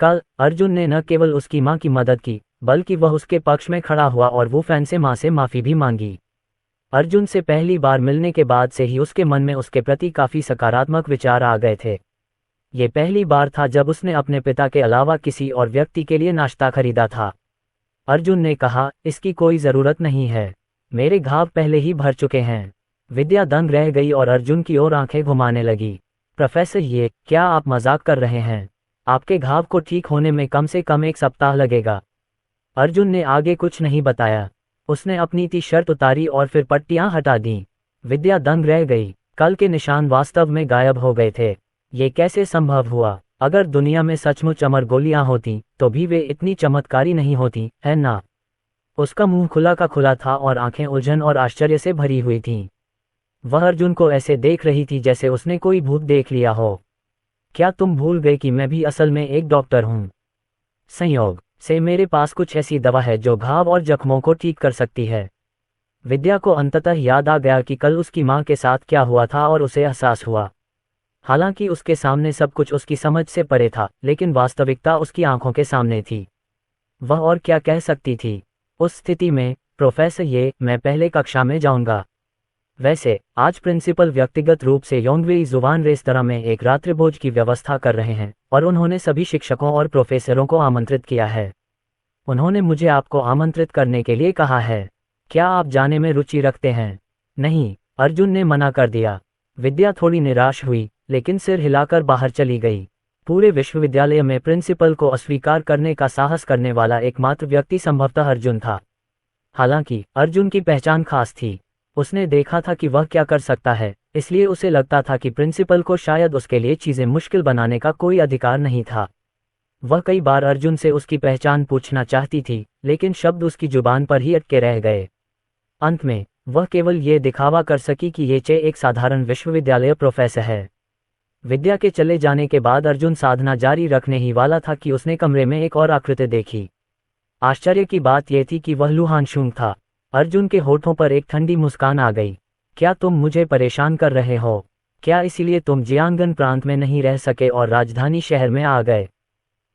कल अर्जुन ने न केवल उसकी मां की मदद की, बल्कि वह उसके पक्ष में खड़ा हुआ और वो फैन से मां से माफी भी मांगी। अर्जुन से पहली बार मिलने के बाद से ही उसके मन में उसके प्रति काफी सकारात्मक विचार आ गए थे। ये पहली बार था जब उसने अपने पिता के अलावा किसी और व्यक्ति के लिए नाश्ता खरीदा था। अर्जुन ने कहा, इसकी कोई जरूरत नहीं है, मेरे घाव पहले ही भर चुके हैं। विद्या दंग रह गई और अर्जुन की ओर आंखें घुमाने लगी। प्रोफेसर, ये क्या आप मजाक कर रहे हैं? आपके घाव को ठीक होने में कम से कम 1 सप्ताह लगेगा। अर्जुन ने आगे कुछ नहीं बताया। उसने अपनी ती शर्ट उतारी और फिर पट्टियां हटा दीं। विद्या दंग रह गई। कल के निशान वास्तव में गायब हो गए थे। ये कैसे संभव हुआ? अगर दुनिया में सचमुच अमर गोलियां होती तो भी वे इतनी चमत्कारी नहीं होती, है ना? उसका मुंह खुला का खुला था और आंखें उलझन और आश्चर्य से भरी हुई थीं। वह अर्जुन को ऐसे देख रही थी जैसे उसने कोई भूत देख लिया हो। क्या तुम भूल गए कि मैं भी असल में एक डॉक्टर हूँ? संयोग से मेरे पास कुछ ऐसी दवा है जो घाव और जख्मों को ठीक कर सकती है। विद्या को अंततः याद आ गया कि कल उसकी माँ के साथ क्या हुआ था और उसे एहसास हुआ। हालांकि उसके सामने सब कुछ उसकी समझ से परे था, लेकिन वास्तविकता उसकी आंखों के सामने थी। वह और क्या कह सकती थी उस स्थिति में? प्रोफेसर, मैं पहले कक्षा में जाऊंगा। वैसे आज प्रिंसिपल व्यक्तिगत रूप से योंगवेई जुबान रेस्तरां में एक रात्रिभोज की व्यवस्था कर रहे हैं और उन्होंने सभी शिक्षकों और प्रोफेसरों को आमंत्रित किया है। उन्होंने मुझे आपको आमंत्रित करने के लिए कहा है। क्या आप जाने में रुचि रखते हैं? नहीं, अर्जुन ने मना कर दिया। विद्या थोड़ी निराश हुई, लेकिन सिर हिलाकर बाहर चली गई। पूरे विश्वविद्यालय में प्रिंसिपल को अस्वीकार करने का साहस करने वाला एकमात्र व्यक्ति संभवतः अर्जुन था। हालांकि अर्जुन की पहचान खास थी। उसने देखा था कि वह क्या कर सकता है, इसलिए उसे लगता था कि प्रिंसिपल को शायद उसके लिए चीजें मुश्किल बनाने का कोई अधिकार नहीं था। वह कई बार अर्जुन से उसकी पहचान पूछना चाहती थी, लेकिन शब्द उसकी जुबान पर ही अटके रह गए। अंत में वह केवल ये दिखावा कर सकी कि ये एक साधारण विश्वविद्यालय प्रोफेसर है। विद्या के चले जाने के बाद अर्जुन साधना जारी रखने ही वाला था कि उसने कमरे में एक और आकृति देखी। आश्चर्य की बात यह थी कि वह लू हानशुंग था। अर्जुन के होठों पर एक ठंडी मुस्कान आ गई। क्या तुम मुझे परेशान कर रहे हो? क्या इसीलिए तुम जियांगन प्रांत में नहीं रह सके और राजधानी शहर में आ गए?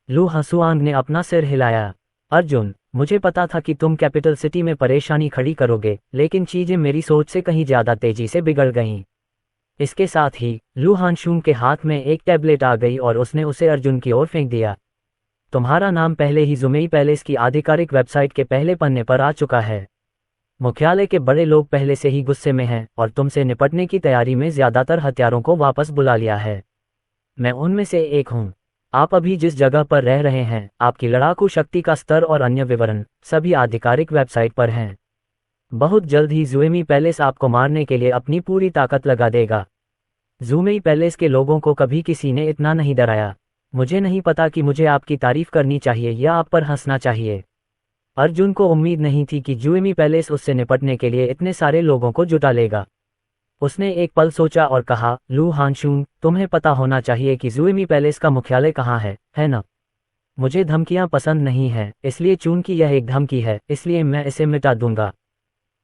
लू हसुआंग ने अपना सिर हिलाया। अर्जुन, मुझे पता था कि तुम कैपिटल सिटी में परेशानी खड़ी करोगे, लेकिन चीजें मेरी सोच से कहीं ज्यादा तेजी से बिगड़ गईं। इसके साथ ही लू हानशुंग के हाथ में एक टैबलेट आ गई और उसने उसे अर्जुन की ओर फेंक दिया। तुम्हारा नाम पहले ही जुमेई पैलेस की आधिकारिक वेबसाइट के पहले पन्ने पर आ चुका है। मुख्यालय के बड़े लोग पहले से ही गुस्से में हैं और तुमसे निपटने की तैयारी में ज्यादातर हत्यारों को वापस बुला लिया है। मैं उनमें से एक हूँ। आप अभी जिस जगह पर रह रहे हैं, आपकी लड़ाकू शक्ति का स्तर और अन्य विवरण सभी आधिकारिक वेबसाइट पर हैं। बहुत जल्द ही जुएमी पैलेस आपको मारने के लिए अपनी पूरी ताकत लगा देगा। जुमेई पैलेस के लोगों को कभी किसी ने इतना नहीं डराया। मुझे नहीं पता कि मुझे आपकी तारीफ करनी चाहिए या आप पर हंसना चाहिए। अर्जुन को उम्मीद नहीं थी कि जुएमी पैलेस उससे निपटने के लिए इतने सारे लोगों को जुटा लेगा। उसने एक पल सोचा और कहा, लू हानशुंग, तुम्हें पता होना चाहिए कि जुएमी पैलेस का मुख्यालय कहाँ है ना? मुझे धमकियां पसंद नहीं है, इसलिए चूंकि यह एक धमकी है, इसलिए मैं इसे मिटा दूंगा।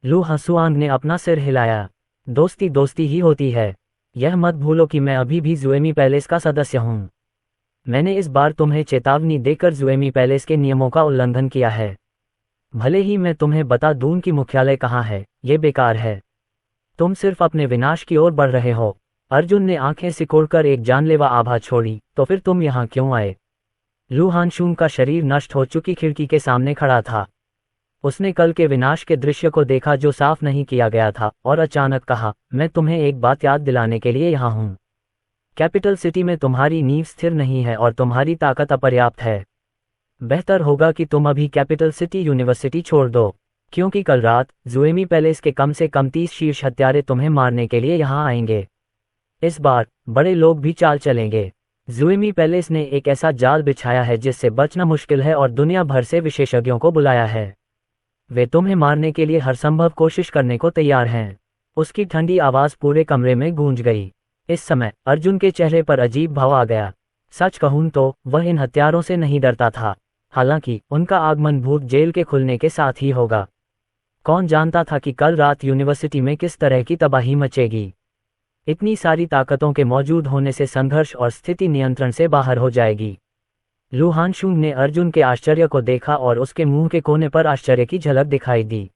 लू हसुआंग ने अपना सिर हिलाया। दोस्ती दोस्ती ही होती है। यह मत भूलो कि मैं अभी भी जुएमी पैलेस का सदस्य हूँ। मैंने इस बार तुम्हें चेतावनी देकर जुएमी पैलेस के नियमों का उल्लंघन किया है। भले ही मैं तुम्हें बता दूं कि मुख्यालय कहाँ है, ये बेकार है। तुम सिर्फ अपने विनाश की ओर बढ़ रहे हो। अर्जुन ने आंखें सिकोड़कर एक जानलेवा आभा छोड़ी। तो फिर तुम यहाँ क्यों आए? लू हानशुंग का शरीर नष्ट हो चुकी खिड़की के सामने खड़ा था। उसने कल के विनाश के दृश्य को देखा जो साफ नहीं किया गया था, और अचानक कहा, मैं तुम्हें एक बात याद दिलाने के लिए यहाँ हूँ। कैपिटल सिटी में तुम्हारी नींव स्थिर नहीं है और तुम्हारी ताकत अपर्याप्त है। बेहतर होगा कि तुम अभी कैपिटल सिटी यूनिवर्सिटी छोड़ दो, क्योंकि कल रात जुएमी पैलेस के कम से कम 30 शीर्ष हत्यारे तुम्हें मारने के लिए यहाँ आएंगे। इस बार बड़े लोग भी चाल चलेंगे। जुएमी पैलेस ने एक ऐसा जाल बिछाया है जिससे बचना मुश्किल है और दुनिया भर से विशेषज्ञों को बुलाया है। वे तुम्हें मारने के लिए हर संभव कोशिश करने को तैयार हैं। उसकी ठंडी आवाज़ पूरे कमरे में गूंज गई। इस समय अर्जुन के चेहरे पर अजीब भाव आ गया। सच कहूं तो वह इन हत्यारों से नहीं डरता था, हालांकि उनका आगमन भूत जेल के खुलने के साथ ही होगा। कौन जानता था कि कल रात यूनिवर्सिटी में किस तरह की तबाही मचेगी। इतनी सारी ताकतों के मौजूद होने से संघर्ष और स्थिति नियंत्रण से बाहर हो जाएगी। लू हानशुंग ने अर्जुन के आश्चर्य को देखा और उसके मुंह के कोने पर आश्चर्य की झलक दिखाई दी।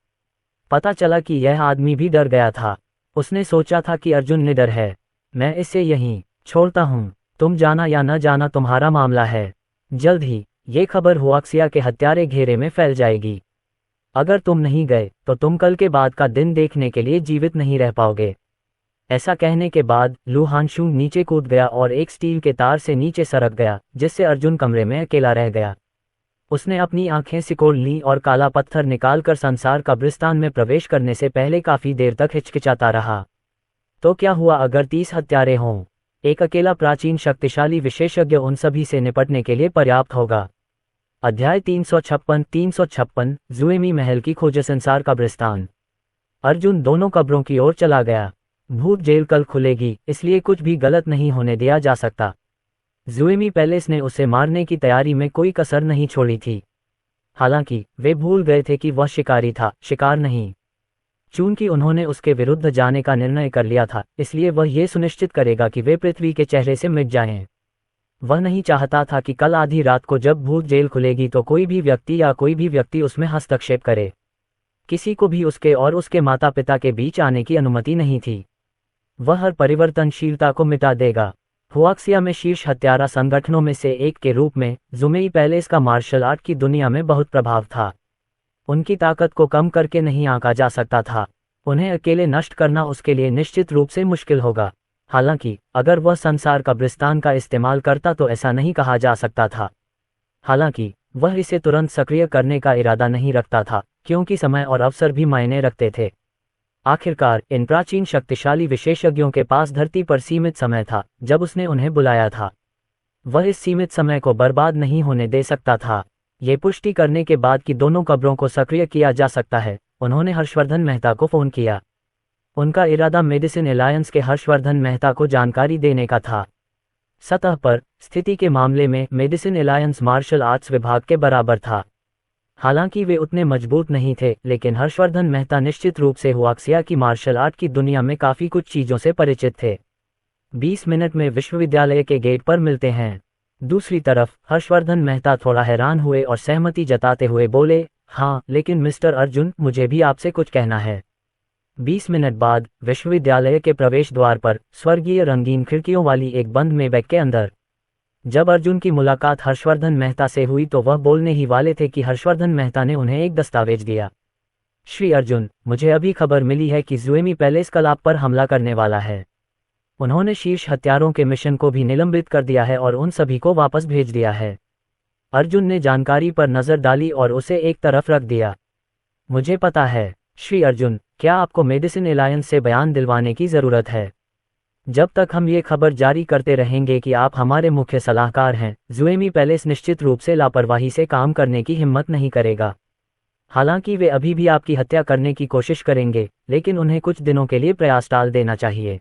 पता चला कि यह आदमी भी डर गया था। उसने सोचा था कि अर्जुन निडर है। मैं इसे यहीं छोड़ता हूँ। तुम जाना या न जाना तुम्हारा मामला है। जल्द ही ये खबर हुआक्सिया के हत्यारे घेरे में फैल जाएगी। अगर तुम नहीं गए तो तुम कल के बाद का दिन देखने के लिए जीवित नहीं रह पाओगे। ऐसा कहने के बाद लू हानशुंग नीचे कूद गया और एक स्टील के तार से नीचे सरक गया, जिससे अर्जुन कमरे में अकेला रह गया। उसने अपनी आंखें सिकोड़ लीं और काला पत्थर निकालकर संसार कब्रिस्तान में प्रवेश करने से पहले काफी देर तक हिचकिचाता रहा। तो क्या हुआ अगर 30 हत्यारे हों? एक अकेला प्राचीन शक्तिशाली विशेषज्ञ उन सभी से निपटने के लिए पर्याप्त होगा। अध्याय 356 जुएमी महल की खोज। संसार कब्रिस्तान। अर्जुन दोनों कब्रों की ओर चला गया। भूत जेल कल खुलेगी, इसलिए कुछ भी गलत नहीं होने दिया जा सकता। जुएमी पैलेस ने उसे मारने की तैयारी में कोई कसर नहीं छोड़ी थी। हालांकि वे भूल गए थे कि वह शिकारी था, शिकार नहीं। चूंकि उन्होंने उसके विरुद्ध जाने का निर्णय कर लिया था, इसलिए वह ये सुनिश्चित करेगा कि वे पृथ्वी के चेहरे से मिट जाएं। वह नहीं चाहता था कि कल आधी रात को जब भूत जेल खुलेगी तो कोई भी व्यक्ति उसमें हस्तक्षेप करे। किसी को भी उसके और उसके माता पिता के बीच आने की अनुमति नहीं थी। वह हर परिवर्तनशीलता को मिटा देगा। हुआक्सिया में शीर्ष हत्यारा संगठनों में से एक के रूप में जुमेई पैलेस का मार्शल आर्ट की दुनिया में बहुत प्रभाव था। उनकी ताकत को कम करके नहीं आंका जा सकता था। उन्हें अकेले नष्ट करना उसके लिए निश्चित रूप से मुश्किल होगा। हालांकि अगर वह संसार कब्रिस्तान का इस्तेमाल करता तो ऐसा नहीं कहा जा सकता था। हालांकि वह इसे तुरंत सक्रिय करने का इरादा नहीं रखता था, क्योंकि समय और अवसर भी मायने रखते थे। आखिरकार इन प्राचीन शक्तिशाली विशेषज्ञों के पास धरती पर सीमित समय था जब उसने उन्हें बुलाया था। वह इस सीमित समय को बर्बाद नहीं होने दे सकता था। ये पुष्टि करने के बाद कि दोनों कब्रों को सक्रिय किया जा सकता है, उन्होंने हर्षवर्धन मेहता को फोन किया। उनका इरादा मेडिसिन एलायंस के हर्षवर्धन मेहता को जानकारी देने का था। सतह पर स्थिति के मामले में मेडिसिन एलायंस मार्शल आर्ट्स विभाग के बराबर था। हालांकि वे उतने मजबूत नहीं थे, लेकिन हर्षवर्धन मेहता निश्चित रूप से हुआक्सिया की मार्शल आर्ट की दुनिया में काफी कुछ चीजों से परिचित थे। 20 मिनट में विश्वविद्यालय के गेट पर मिलते हैं। दूसरी तरफ हर्षवर्धन मेहता थोड़ा हैरान हुए और सहमति जताते हुए बोले, हाँ, लेकिन मिस्टर अर्जुन, मुझे भी आपसे कुछ कहना है। 20 मिनट बाद विश्वविद्यालय के प्रवेश द्वार पर स्वर्गीय रंगीन खिड़कियों वाली एक बंद मेबैग के अंदर जब अर्जुन की मुलाकात हर्षवर्धन मेहता से हुई तो वह बोलने ही वाले थे कि हर्षवर्धन मेहता ने उन्हें एक दस्तावेज दिया। श्री अर्जुन, मुझे अभी खबर मिली है कि जुएमी पैलेस कल आप पर हमला करने वाला है। उन्होंने शीर्ष हत्यारों के मिशन को भी निलंबित कर दिया है और उन सभी को वापस भेज दिया है। अर्जुन ने जानकारी पर नजर डाली और उसे एक तरफ रख दिया। मुझे पता है श्री अर्जुन, क्या आपको मेडिसिन एलायंस से बयान दिलवाने की जरूरत है? जब तक हम ये खबर जारी करते रहेंगे कि आप हमारे मुख्य सलाहकार हैं, जुएमी पैलेस निश्चित रूप से लापरवाही से काम करने की हिम्मत नहीं करेगा। हालांकि वे अभी भी आपकी हत्या करने की कोशिश करेंगे, लेकिन उन्हें कुछ दिनों के लिए प्रयास टाल देना चाहिए।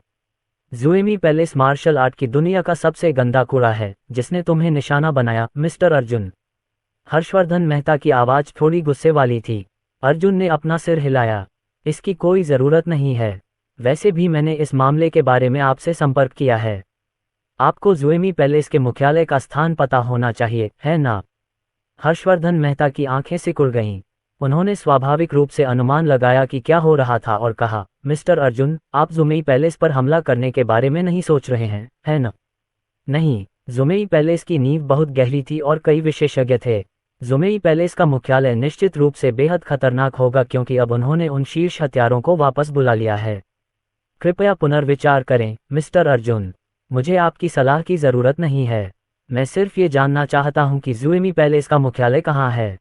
जुएमी पैलेस मार्शल आर्ट की दुनिया का सबसे गंदा कूड़ा है जिसने तुम्हें निशाना बनाया, मिस्टर अर्जुन। हर्षवर्धन मेहता की आवाज थोड़ी गुस्से वाली थी। अर्जुन ने अपना सिर हिलाया। इसकी कोई जरूरत नहीं है। वैसे भी मैंने इस मामले के बारे में आपसे संपर्क किया है। आपको जुएमी पैलेस के मुख्यालय का स्थान पता होना चाहिए, है ना? हर्षवर्धन मेहता की आंखें सिकुड़ गईं। उन्होंने स्वाभाविक रूप से अनुमान लगाया कि क्या हो रहा था और कहा, मिस्टर अर्जुन, आप जुमेई पैलेस पर हमला करने के बारे में नहीं सोच रहे हैं, है ना? नहीं, जुमेई पैलेस की नींव बहुत गहरी थी और कई विशेषज्ञ थे। जुमेई पैलेस का मुख्यालय निश्चित रूप से बेहद खतरनाक होगा क्योंकि अब उन्होंने उन शीर्ष हत्यारों को वापस बुला लिया है। कृपया पुनर्विचार करें, मिस्टर अर्जुन। मुझे आपकी सलाह की जरूरत नहीं है। मैं सिर्फ ये जानना चाहता हूं कि जुएमी पैलेस का मुख्यालय कहाँ है।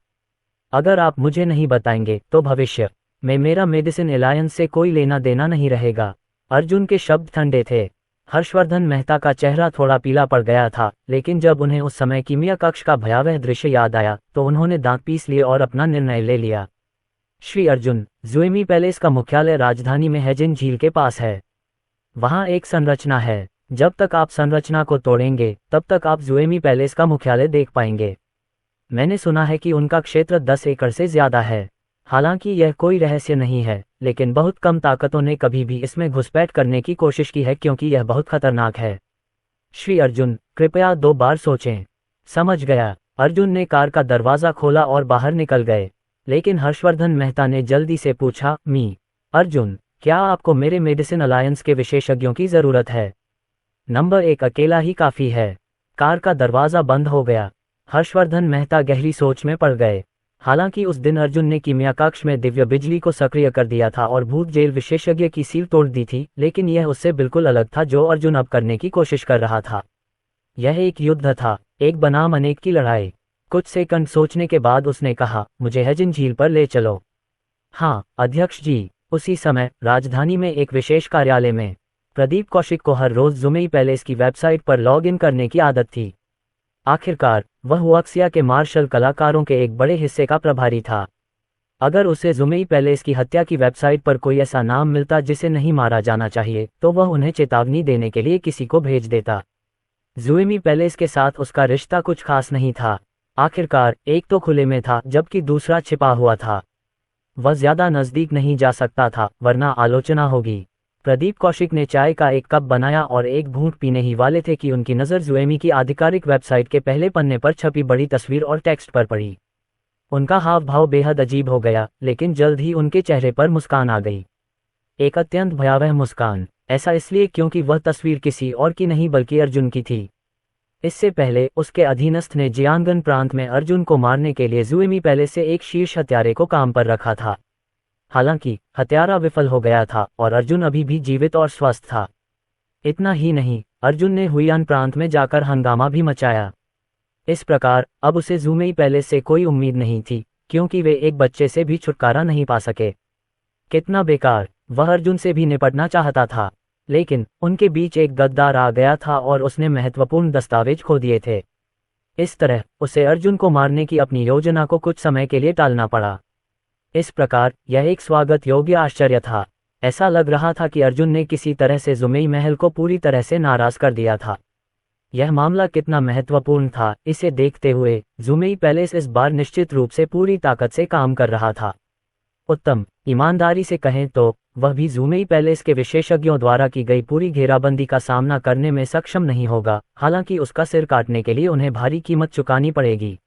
अगर आप मुझे नहीं बताएंगे तो भविष्य में मेरा मेडिसिन एलायंस से कोई लेना देना नहीं रहेगा। अर्जुन के शब्द ठंडे थे। हर्षवर्धन मेहता का चेहरा थोड़ा पीला पड़ गया था, लेकिन जब उन्हें उस समय कीमिया कक्ष का भयावह दृश्य याद आया तो उन्होंने दांत पीस लिए और अपना निर्णय ले लिया। श्री अर्जुन, जुएमी पैलेस का मुख्यालय राजधानी में हेजिन झील के पास है। वहां एक संरचना है। जब तक आप संरचना को तोड़ेंगे तब तक आप जुएमी पैलेस का मुख्यालय देख पाएंगे। मैंने सुना है कि उनका क्षेत्र 10 एकड़ से ज्यादा है। हालांकि यह कोई रहस्य नहीं है, लेकिन बहुत कम ताकतों ने कभी भी इसमें घुसपैठ करने की कोशिश की है क्योंकि यह बहुत खतरनाक है। श्री अर्जुन, कृपया 2 बार सोचें। समझ गया। अर्जुन ने कार का दरवाजा खोला और बाहर निकल गए। लेकिन हर्षवर्धन मेहता ने जल्दी से पूछा, अर्जुन, क्या आपको मेरे मेडिसिन अलायंस के विशेषज्ञों की जरूरत है? नंबर 1 अकेला ही काफी है। कार का दरवाजा बंद हो गया। हर्षवर्धन मेहता गहरी सोच में पड़ गए। हालांकि उस दिन अर्जुन ने कीमिया कक्ष में दिव्य बिजली को सक्रिय कर दिया था और भूत जेल विशेषज्ञ की सील तोड़ दी थी, लेकिन यह उससे बिल्कुल अलग था जो अर्जुन अब करने की कोशिश कर रहा था। यह एक युद्ध था, एक बनाम अनेक की लड़ाई। कुछ सेकंड सोचने के बाद उसने कहा, मुझे हेजिन झील पर ले चलो। हाँ अध्यक्ष जी। उसी समय राजधानी में एक विशेष कार्यालय में प्रदीप कौशिक को हर रोज जुमेई पैलेस की वेबसाइट पर लॉग इन करने की आदत थी। आखिरकार वह वक्सिया के मार्शल कलाकारों के एक बड़े हिस्से का प्रभारी था। अगर उसे जुमेई पैलेस की हत्या की वेबसाइट पर कोई ऐसा नाम मिलता जिसे नहीं मारा जाना चाहिए, तो वह उन्हें चेतावनी देने के लिए किसी को भेज देता। जुमेई पैलेस के साथ उसका रिश्ता कुछ खास नहीं था। आखिरकार एक तो खुले में था जबकि दूसरा छिपा हुआ था। वह ज्यादा नजदीक नहीं जा सकता था वरना आलोचना होगी। प्रदीप कौशिक ने चाय का एक कप बनाया और एक घूंट पीने ही वाले थे कि उनकी नज़र जुएमी की आधिकारिक वेबसाइट के पहले पन्ने पर छपी बड़ी तस्वीर और टेक्स्ट पर पड़ी। उनका हाव भाव बेहद अजीब हो गया, लेकिन जल्द ही उनके चेहरे पर मुस्कान आ गई। एक अत्यंत भयावह मुस्कान। ऐसा इसलिए क्योंकि वह तस्वीर किसी और की नहीं बल्कि अर्जुन की थी। इससे पहले उसके अधीनस्थ ने जियांगन प्रांत में अर्जुन को मारने के लिए जुएमी पैलेस से एक शीर्ष हत्यारे को काम पर रखा था। हालांकि हत्यारा विफल हो गया था और अर्जुन अभी भी जीवित और स्वस्थ था। इतना ही नहीं, अर्जुन ने हुइयान प्रांत में जाकर हंगामा भी मचाया। इस प्रकार अब उसे जुमेई पैलेस से कोई उम्मीद नहीं थी, क्योंकि वे एक बच्चे से भी छुटकारा नहीं पा सके। कितना बेकार। वह अर्जुन से भी निपटना चाहता था, लेकिन उनके बीच एक गद्दार आ गया था और उसने महत्वपूर्ण दस्तावेज खो दिए थे। इस तरह उसे अर्जुन को मारने की अपनी योजना को कुछ समय के लिए टालना पड़ा। इस प्रकार यह एक स्वागत योग्य आश्चर्य था। ऐसा लग रहा था कि अर्जुन ने किसी तरह से जुमेई महल को पूरी तरह से नाराज कर दिया था। यह मामला कितना महत्वपूर्ण था, इसे देखते हुए जुमेई पैलेस इस बार निश्चित रूप से पूरी ताकत से काम कर रहा था। उत्तम, ईमानदारी से कहें तो वह भी जुमेई पैलेस के विशेषज्ञों द्वारा की गई पूरी घेराबंदी का सामना करने में सक्षम नहीं होगा। हालांकि उसका सिर काटने के लिए उन्हें भारी कीमत चुकानी पड़ेगी।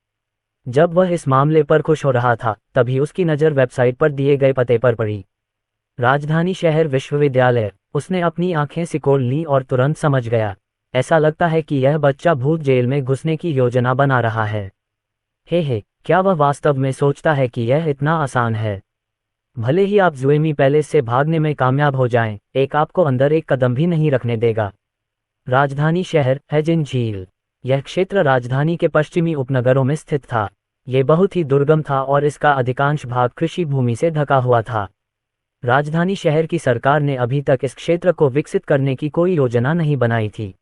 जब वह इस मामले पर खुश हो रहा था, तभी उसकी नज़र वेबसाइट पर दिए गए पते पर पड़ी। राजधानी शहर विश्वविद्यालय। उसने अपनी आंखें सिकोड़ लीं और तुरंत समझ गया। ऐसा लगता है कि यह बच्चा भूत जेल में घुसने की योजना बना रहा है। हे, क्या वह वास्तव में सोचता है कि यह इतना आसान है? भले ही आप जुएमी पैलेस से भागने में कामयाब हो जाएं, एक आपको अंदर एक कदम भी नहीं रखने देगा। राजधानी शहर हेजिन झील। यह क्षेत्र राजधानी के पश्चिमी उपनगरों में स्थित था। ये बहुत ही दुर्गम था और इसका अधिकांश भाग कृषि भूमि से ढका हुआ था। राजधानी शहर की सरकार ने अभी तक इस क्षेत्र को विकसित करने की कोई योजना नहीं बनाई थी।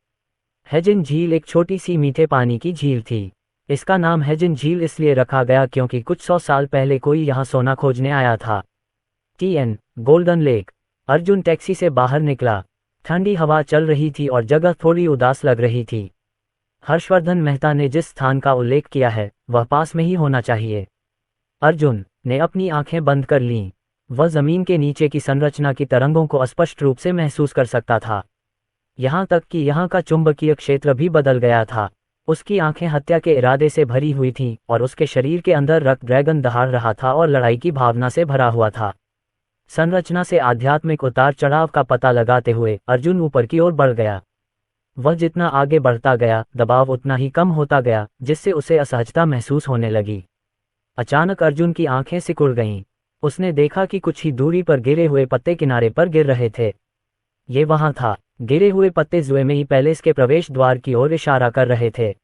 हेजिन झील एक छोटी सी मीठे पानी की झील थी। इसका नाम हेजिन झील इसलिए रखा गया क्योंकि कुछ 100 साल पहले कोई यहाँ सोना खोजने आया था। Golden lake. अर्जुन टैक्सी से बाहर निकला। ठंडी हवा चल रही थी और जगह थोड़ी उदास लग रही थी। हर्षवर्धन मेहता ने जिस स्थान का उल्लेख किया है वह पास में ही होना चाहिए। अर्जुन ने अपनी आंखें बंद कर लीं। वह जमीन के नीचे की संरचना की तरंगों को स्पष्ट रूप से महसूस कर सकता था। यहाँ तक कि यहाँ का चुंबकीय क्षेत्र भी बदल गया था। उसकी आंखें हत्या के इरादे से भरी हुई थीं और उसके शरीर के अंदर रक्त ड्रैगन दहाड़ रहा था और लड़ाई की भावना से भरा हुआ था। संरचना से आध्यात्मिक उतार चढ़ाव का पता लगाते हुए अर्जुन ऊपर की ओर बढ़ गया। वह जितना आगे बढ़ता गया, दबाव उतना ही कम होता गया, जिससे उसे असहजता महसूस होने लगी। अचानक अर्जुन की आंखें सिकुड़ गईं। उसने देखा कि कुछ ही दूरी पर गिरे हुए पत्ते किनारे पर गिर रहे थे। ये वहां था। गिरे हुए पत्ते जुएमी पैलेस के प्रवेश द्वार की ओर इशारा कर रहे थे।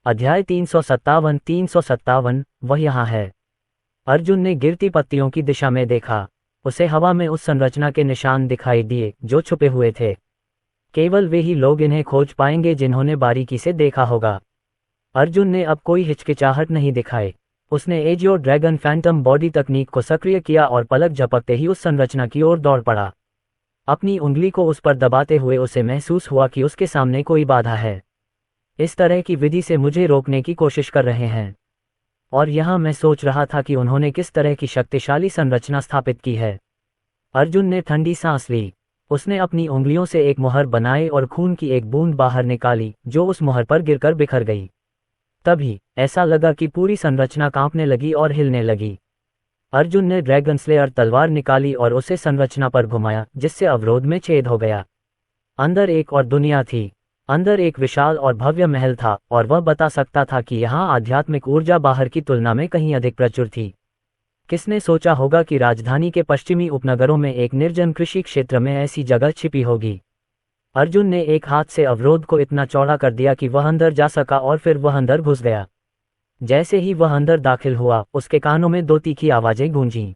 अध्याय 357 वह यहाँ है। अर्जुन ने गिरती पत्तियों की दिशा में देखा। उसे हवा में उस संरचना के निशान दिखाई दिए जो छुपे हुए थे। केवल वे ही लोग इन्हें खोज पाएंगे जिन्होंने बारीकी से देखा होगा। अर्जुन ने अब कोई हिचकिचाहट नहीं दिखाई। उसने एजियो ड्रैगन फैंटम बॉडी तकनीक को सक्रिय किया और पलक झपकते ही उस संरचना की ओर दौड़ पड़ा। अपनी उंगली को उस पर दबाते हुए उसे महसूस हुआ कि उसके सामने कोई बाधा है। इस तरह की विधि से मुझे रोकने की कोशिश कर रहे हैं। और यहाँ मैं सोच रहा था कि उन्होंने किस तरह की शक्तिशाली संरचना स्थापित की है। अर्जुन ने ठंडी सांस ली। उसने अपनी उंगलियों से एक मुहर बनाई और खून की एक बूंद बाहर निकाली जो उस मुहर पर गिरकर बिखर गई। तभी ऐसा लगा कि पूरी संरचना कांपने लगी और हिलने लगी। अर्जुन ने ड्रैगन स्लेयर तलवार निकाली और उसे संरचना पर घुमाया, जिससे अवरोध में छेद हो गया। अंदर एक और दुनिया थी। अंदर एक विशाल और भव्य महल था और वह बता सकता था कि यहाँ आध्यात्मिक ऊर्जा बाहर की तुलना में कहीं अधिक प्रचुर थी। किसने सोचा होगा कि राजधानी के पश्चिमी उपनगरों में एक निर्जन कृषि क्षेत्र में ऐसी जगह छिपी होगी। अर्जुन ने एक हाथ से अवरोध को इतना चौड़ा कर दिया कि वह अंदर जा सका और फिर वह अंदर घुस गया। जैसे ही वह अंदर दाखिल हुआ, उसके कानों में दो तीखी आवाजें गूंजीं।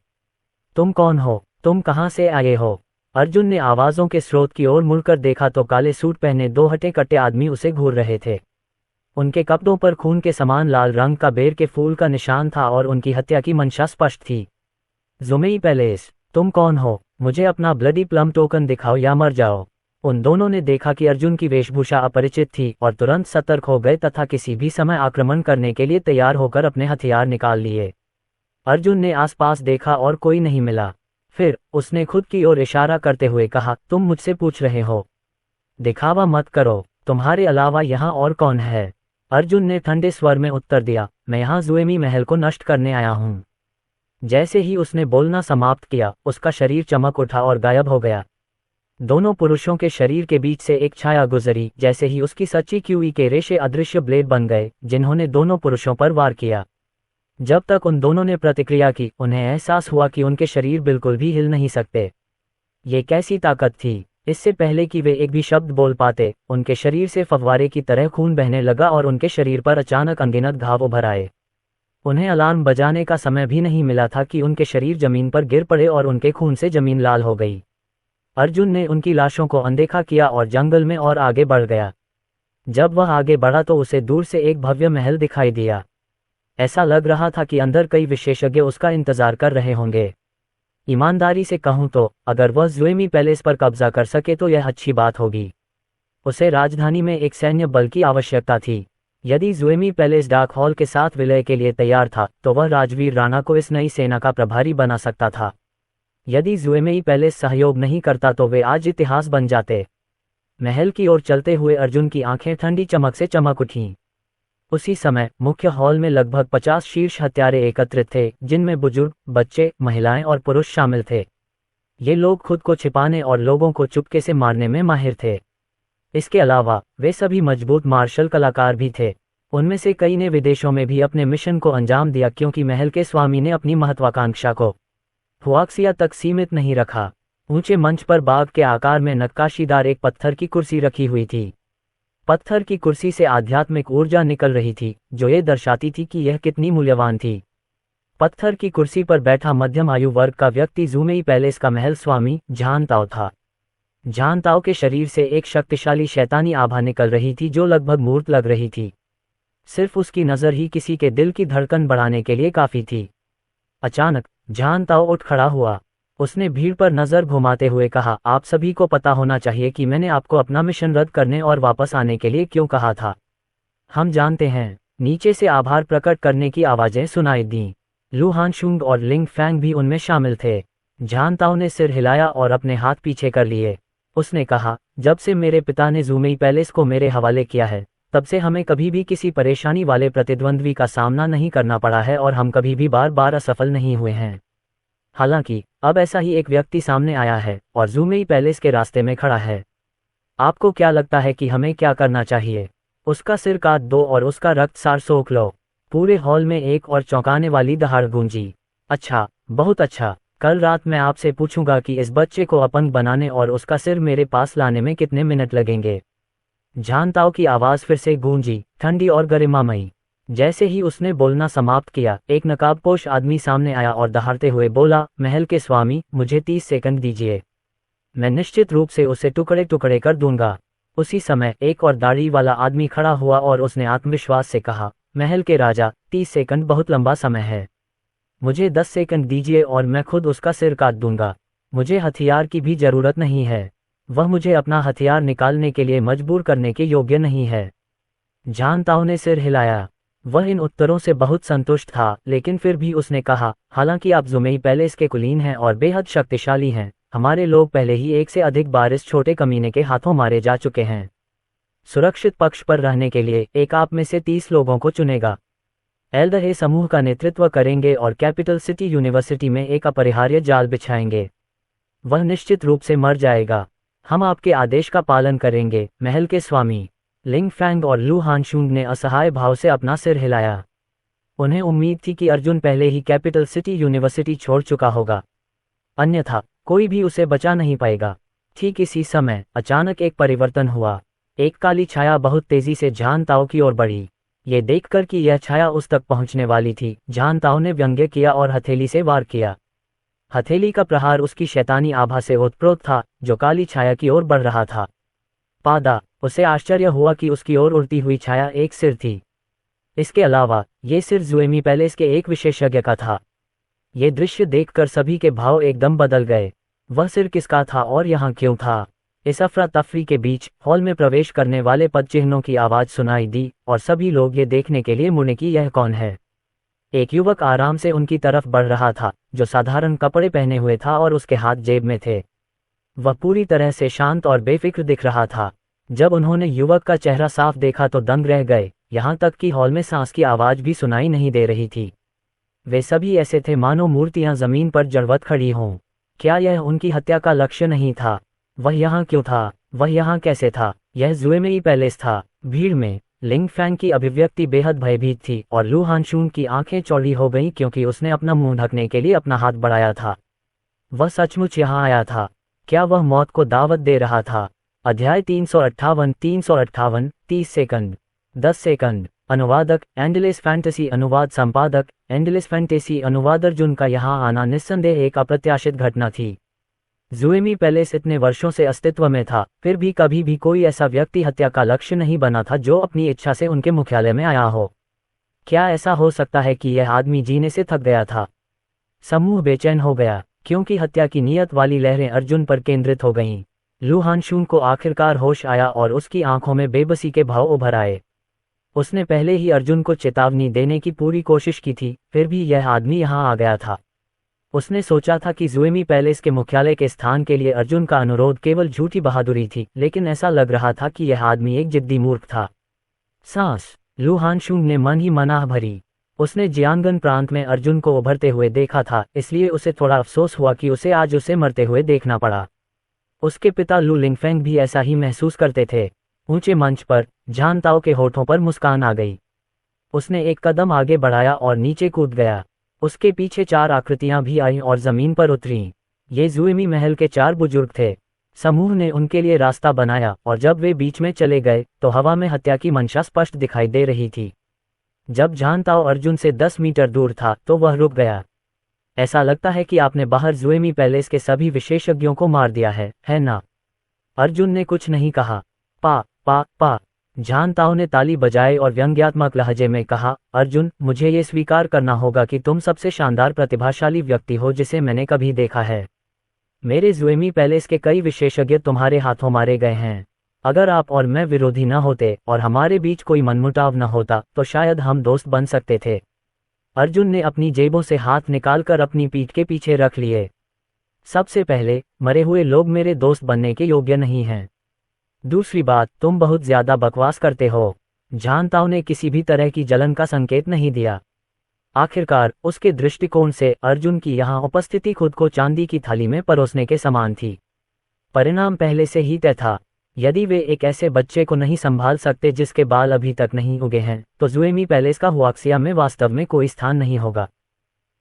तुम कौन हो? तुम कहाँ से आए हो? अर्जुन ने आवाजों के स्रोत की ओर मुड़कर देखा तो काले सूट पहने दो हटे कट्टे आदमी उसे घूर रहे थे। उनके कपड़ों पर खून के समान लाल रंग का बेर के फूल का निशान था और उनकी हत्या की मंशा स्पष्ट थी। ज़ुमेई पैलेस, तुम कौन हो? मुझे अपना ब्लडी प्लम टोकन दिखाओ या मर जाओ। उन दोनों ने देखा कि अर्जुन की वेशभूषा अपरिचित थी और तुरंत सतर्क हो गए तथा किसी भी समय आक्रमण करने के लिए तैयार होकर अपने हथियार निकाल लिए। अर्जुन ने आसपास देखा और कोई नहीं मिला। फिर उसने खुद की ओर इशारा करते हुए कहा, तुम मुझसे पूछ रहे हो? दिखावा मत करो, तुम्हारे अलावा यहाँ और कौन है? अर्जुन ने ठंडे स्वर में उत्तर दिया, मैं यहाँ ज़ुएमी महल को नष्ट करने आया हूँ। जैसे ही उसने बोलना समाप्त किया, उसका शरीर चमक उठा और गायब हो गया। दोनों पुरुषों के शरीर के बीच से एक छाया गुजरी, जैसे ही उसकी सच्ची क्यूई के रेशे अदृश्य ब्लेड बन गए, जिन्होंने दोनों पुरुषों पर वार किया। जब तक उन दोनों ने प्रतिक्रिया की, उन्हें एहसास हुआ कि उनके शरीर बिल्कुल भी हिल नहीं सकते। ये कैसी ताकत थी? इससे पहले कि वे एक भी शब्द बोल पाते, उनके शरीर से फव्वारे की तरह खून बहने लगा और उनके शरीर पर अचानक अनगिनत घाव उभर आए। उन्हें अलार्म बजाने का समय भी नहीं मिला था कि उनके शरीर जमीन पर गिर पड़े और उनके खून से जमीन लाल हो गई। अर्जुन ने उनकी लाशों को अनदेखा किया और जंगल में और आगे बढ़ गया। जब वह आगे बढ़ा तो उसे दूर से एक भव्य महल दिखाई दिया। ऐसा लग रहा था कि अंदर कई विशेषज्ञ उसका इंतजार कर रहे होंगे। ईमानदारी से कहूं तो अगर वह ज़ुएमी पैलेस पर कब्जा कर सके तो यह अच्छी बात होगी। उसे राजधानी में एक सैन्य बल की आवश्यकता थी। यदि ज़ुएमी पैलेस डाक हॉल के साथ विलय के लिए तैयार था तो वह राजवीर राणा को इस नई सेना का प्रभारी बना सकता था। यदि ज़ुएमी पैलेस सहयोग नहीं करता तो वे आज इतिहास बन जाते। महल की ओर चलते हुए अर्जुन की आंखें ठंडी चमक से चमक उठीं। उसी समय मुख्य हॉल में लगभग 50 शीर्ष हत्यारे एकत्रित थे, जिनमें बुजुर्ग, बच्चे, महिलाएं और पुरुष शामिल थे। ये लोग खुद को छिपाने और लोगों को चुपके से मारने में माहिर थे। इसके अलावा वे सभी मजबूत मार्शल कलाकार भी थे। उनमें से कई ने विदेशों में भी अपने मिशन को अंजाम दिया, क्योंकि महल के स्वामी ने अपनी महत्वाकांक्षा को हुआक्सिया तक सीमित नहीं रखा। ऊंचे मंच पर बाग के आकार में नक्काशीदार एक पत्थर की कुर्सी रखी हुई थी। पत्थर की कुर्सी से आध्यात्मिक ऊर्जा निकल रही थी, जो ये दर्शाती थी कि यह कितनी मूल्यवान थी। पत्थर की कुर्सी पर बैठा मध्यम आयु वर्ग का व्यक्ति ज़ुमेई पैलेस का महल स्वामी झान ताओ था। झान ताओ के शरीर से एक शक्तिशाली शैतानी आभा निकल रही थी जो लगभग मूर्त लग रही थी। सिर्फ उसकी नज़र ही किसी के दिल की धड़कन बढ़ाने के लिए काफ़ी थी। अचानक झान ताओ उठ खड़ा हुआ। उसने भीड़ पर नज़र घुमाते हुए कहा, आप सभी को पता होना चाहिए कि मैंने आपको अपना मिशन रद्द करने और वापस आने के लिए क्यों कहा था। हम जानते हैं। नीचे से आभार प्रकट करने की आवाज़ें सुनाई दीं। लू हानशुंग और लिंग फैंग भी उनमें शामिल थे। झान ताओ ने सिर हिलाया और अपने हाथ पीछे कर लिए। उसने कहा, जब से मेरे पिता ने ज़ुमेई पैलेस को मेरे हवाले किया है, तब से हमें कभी भी किसी परेशानी वाले प्रतिद्वंद्वी का सामना नहीं करना पड़ा है और हम कभी भी बार बार असफल नहीं हुए हैं। हालांकि अब ऐसा ही एक व्यक्ति सामने आया है और ज़ुमेई पैलेस के रास्ते में खड़ा है। आपको क्या लगता है कि हमें क्या करना चाहिए? उसका सिर काट दो और उसका रक्त सार सोख लो। पूरे हॉल में एक और चौंकाने वाली दहाड़ गूंजी। अच्छा, बहुत अच्छा। कल रात मैं आपसे पूछूंगा कि इस बच्चे को अपंग बनाने और उसका सिर मेरे पास लाने में कितने मिनट लगेंगे। झान ताओ की आवाज़ फिर से गूंजी, ठंडी और गरिमामयी। जैसे ही उसने बोलना समाप्त किया, एक नकाबपोश आदमी सामने आया और दहाड़ते हुए बोला, महल के स्वामी, मुझे 30 सेकंड दीजिए। मैं निश्चित रूप से उसे टुकड़े टुकड़े कर दूंगा। उसी समय एक और दाढ़ी वाला आदमी खड़ा हुआ और उसने आत्मविश्वास से कहा, महल के राजा, 30 सेकंड बहुत लंबा समय है। मुझे 10 सेकंड दीजिए और मैं खुद उसका सिर काट दूंगा। मुझे हथियार की भी जरूरत नहीं है। वह मुझे अपना हथियार निकालने के लिए मजबूर करने के योग्य नहीं है। झान ताओ ने सिर हिलाया। वह इन उत्तरों से बहुत संतुष्ट था, लेकिन फिर भी उसने कहा, हालांकि आप ज़ुमेई पैलेस के कुलीन हैं और बेहद शक्तिशाली हैं, हमारे लोग पहले ही एक से अधिक बार इस छोटे कमीने के हाथों मारे जा चुके हैं। सुरक्षित पक्ष पर रहने के लिए एक आप में से 30 लोगों को चुनेगा। एल्डहे समूह का नेतृत्व करेंगे और कैपिटल सिटी यूनिवर्सिटी में एक अपरिहार्य जाल बिछाएंगे। वह निश्चित रूप से मर जाएगा। हम आपके आदेश का पालन करेंगे, महल के स्वामी। लिंग फैंग और लू हानशुंग ने असहाय भाव से अपना सिर हिलाया। उन्हें उम्मीद थी कि अर्जुन पहले ही कैपिटल सिटी यूनिवर्सिटी छोड़ चुका होगा, अन्यथा कोई भी उसे बचा नहीं पाएगा। ठीक इसी समय अचानक एक परिवर्तन हुआ। एक काली छाया बहुत तेजी से जान ताओ की ओर बढ़ी। ये देखकर कि यह छाया उस तक पहुंचने वाली थी, जान ताओ ने व्यंग्य किया और हथेली से वार किया। हथेली का प्रहार उसकी शैतानी आभा से ओतप्रोत था, जो काली छाया की ओर बढ़ रहा था। पादा, उसे आश्चर्य हुआ कि उसकी ओर उड़ती हुई छाया एक सिर थी। इसके अलावा ये सिर जुएमी पैलेस के एक विशेषज्ञ का था। ये दृश्य देखकर सभी के भाव एकदम बदल गए। वह सिर किसका था और यहाँ क्यों था? इस अफरा तफरी के बीच हॉल में प्रवेश करने वाले पदचिह्नों की आवाज सुनाई दी और सभी लोग ये देखने के लिए मुड़े कि यह कौन है। एक युवक आराम से उनकी तरफ बढ़ रहा था, जो साधारण कपड़े पहने हुए था और उसके हाथ जेब में थे। वह पूरी तरह से शांत और बेफिक्र दिख रहा था। जब उन्होंने युवक का चेहरा साफ देखा तो दंग रह गए, यहाँ तक कि हॉल में सांस की आवाज भी सुनाई नहीं दे रही थी। वे सभी ऐसे थे मानो मूर्तियां जमीन पर जड़वत खड़ी हों। क्या यह उनकी हत्या का लक्ष्य नहीं था? वह यहाँ क्यों था? वह यहाँ कैसे था? यह जुएमेई पैलेस था। भीड़ में लिंग फैंग की अभिव्यक्ति बेहद भयभीत थी और लू हानशुन की आंखें चौड़ी हो गईं क्योंकि उसने अपना मुंह ढकने के लिए अपना हाथ बढ़ाया था। वह सचमुच यहाँ आया था। क्या वह मौत को दावत दे रहा था? अध्याय 358 30 सेकंड 10 सेकंड। अनुवादक एंडलेस फैंटेसी, अनुवाद संपादक एंडलेस फैंटेसी, अनुवाद। अर्जुन का यहाँ आना निस्संदेह एक अप्रत्याशित घटना थी। जुएमी पैलेस इतने वर्षों से अस्तित्व में था, फिर भी कभी भी कोई ऐसा व्यक्ति हत्या का लक्ष्य नहीं बना था जो अपनी इच्छा से उनके मुख्यालय में आया हो। क्या ऐसा हो सकता है कि यह आदमी जीने से थक गया था? समूह बेचैन हो गया, क्योंकि हत्या की नीयत वाली लहरें अर्जुन पर केंद्रित हो गईं। लू हानशुन को आखिरकार होश आया और उसकी आंखों में बेबसी के भाव उभर आए। उसने पहले ही अर्जुन को चेतावनी देने की पूरी कोशिश की थी, फिर भी यह आदमी यहाँ आ गया था। उसने सोचा था कि जुएमी पैलेस के मुख्यालय के स्थान के लिए अर्जुन का अनुरोध केवल झूठी बहादुरी थी, लेकिन ऐसा लग रहा था कि यह आदमी एक जिद्दी मूर्ख था। सांस लू हानशुन ने मन ही मनाह भरी। उसने जियांगन प्रांत में अर्जुन को उभरते हुए देखा था, इसलिए उसे थोड़ा अफसोस हुआ कि उसे आज उसे मरते हुए देखना पड़ा। उसके पिता लू लिंगफेंग भी ऐसा ही महसूस करते थे। ऊंचे मंच पर जान ताओ के होठों पर मुस्कान आ गई। उसने एक कदम आगे बढ़ाया और नीचे कूद गया। उसके पीछे 4 आकृतियां भी आईं और जमीन पर उतरीं। ये जुएमी महल के 4 बुजुर्ग थे। समूह ने उनके लिए रास्ता बनाया और जब वे बीच में चले गए तो हवा में हत्या की मंशा स्पष्ट दिखाई दे रही थी। जब जान ताओ अर्जुन से 10 मीटर दूर था तो वह रुक गया। ऐसा लगता है कि आपने बाहर जुएमी पैलेस के सभी विशेषज्ञों को मार दिया है ना? अर्जुन ने कुछ नहीं कहा। पा पा पा जान ताओ ने ताली बजाई और व्यंग्यात्मक लहजे में कहा, अर्जुन, मुझे ये स्वीकार करना होगा कि तुम सबसे शानदार प्रतिभाशाली व्यक्ति हो जिसे मैंने कभी देखा है। मेरे जुएमी पैलेस के कई विशेषज्ञ तुम्हारे हाथों मारे गए हैं। अगर आप और मैं विरोधी न होते और हमारे बीच कोई मनमुटाव न होता तो शायद हम दोस्त बन सकते थे। अर्जुन ने अपनी जेबों से हाथ निकालकर अपनी पीठ के पीछे रख लिए। सबसे पहले, मरे हुए लोग मेरे दोस्त बनने के योग्य नहीं हैं। दूसरी बात, तुम बहुत ज्यादा बकवास करते हो। जान ताओ ने किसी भी तरह की जलन का संकेत नहीं दिया। आखिरकार उसके दृष्टिकोण से अर्जुन की यहाँ उपस्थिति खुद को चांदी की थाली में परोसने के समान थी। परिणाम पहले से ही तय था। यदि वे एक ऐसे बच्चे को नहीं संभाल सकते जिसके बाल अभी तक नहीं उगे हैं, तो जुएमी पैलेस का हुआक्सिया में वास्तव में कोई स्थान नहीं होगा।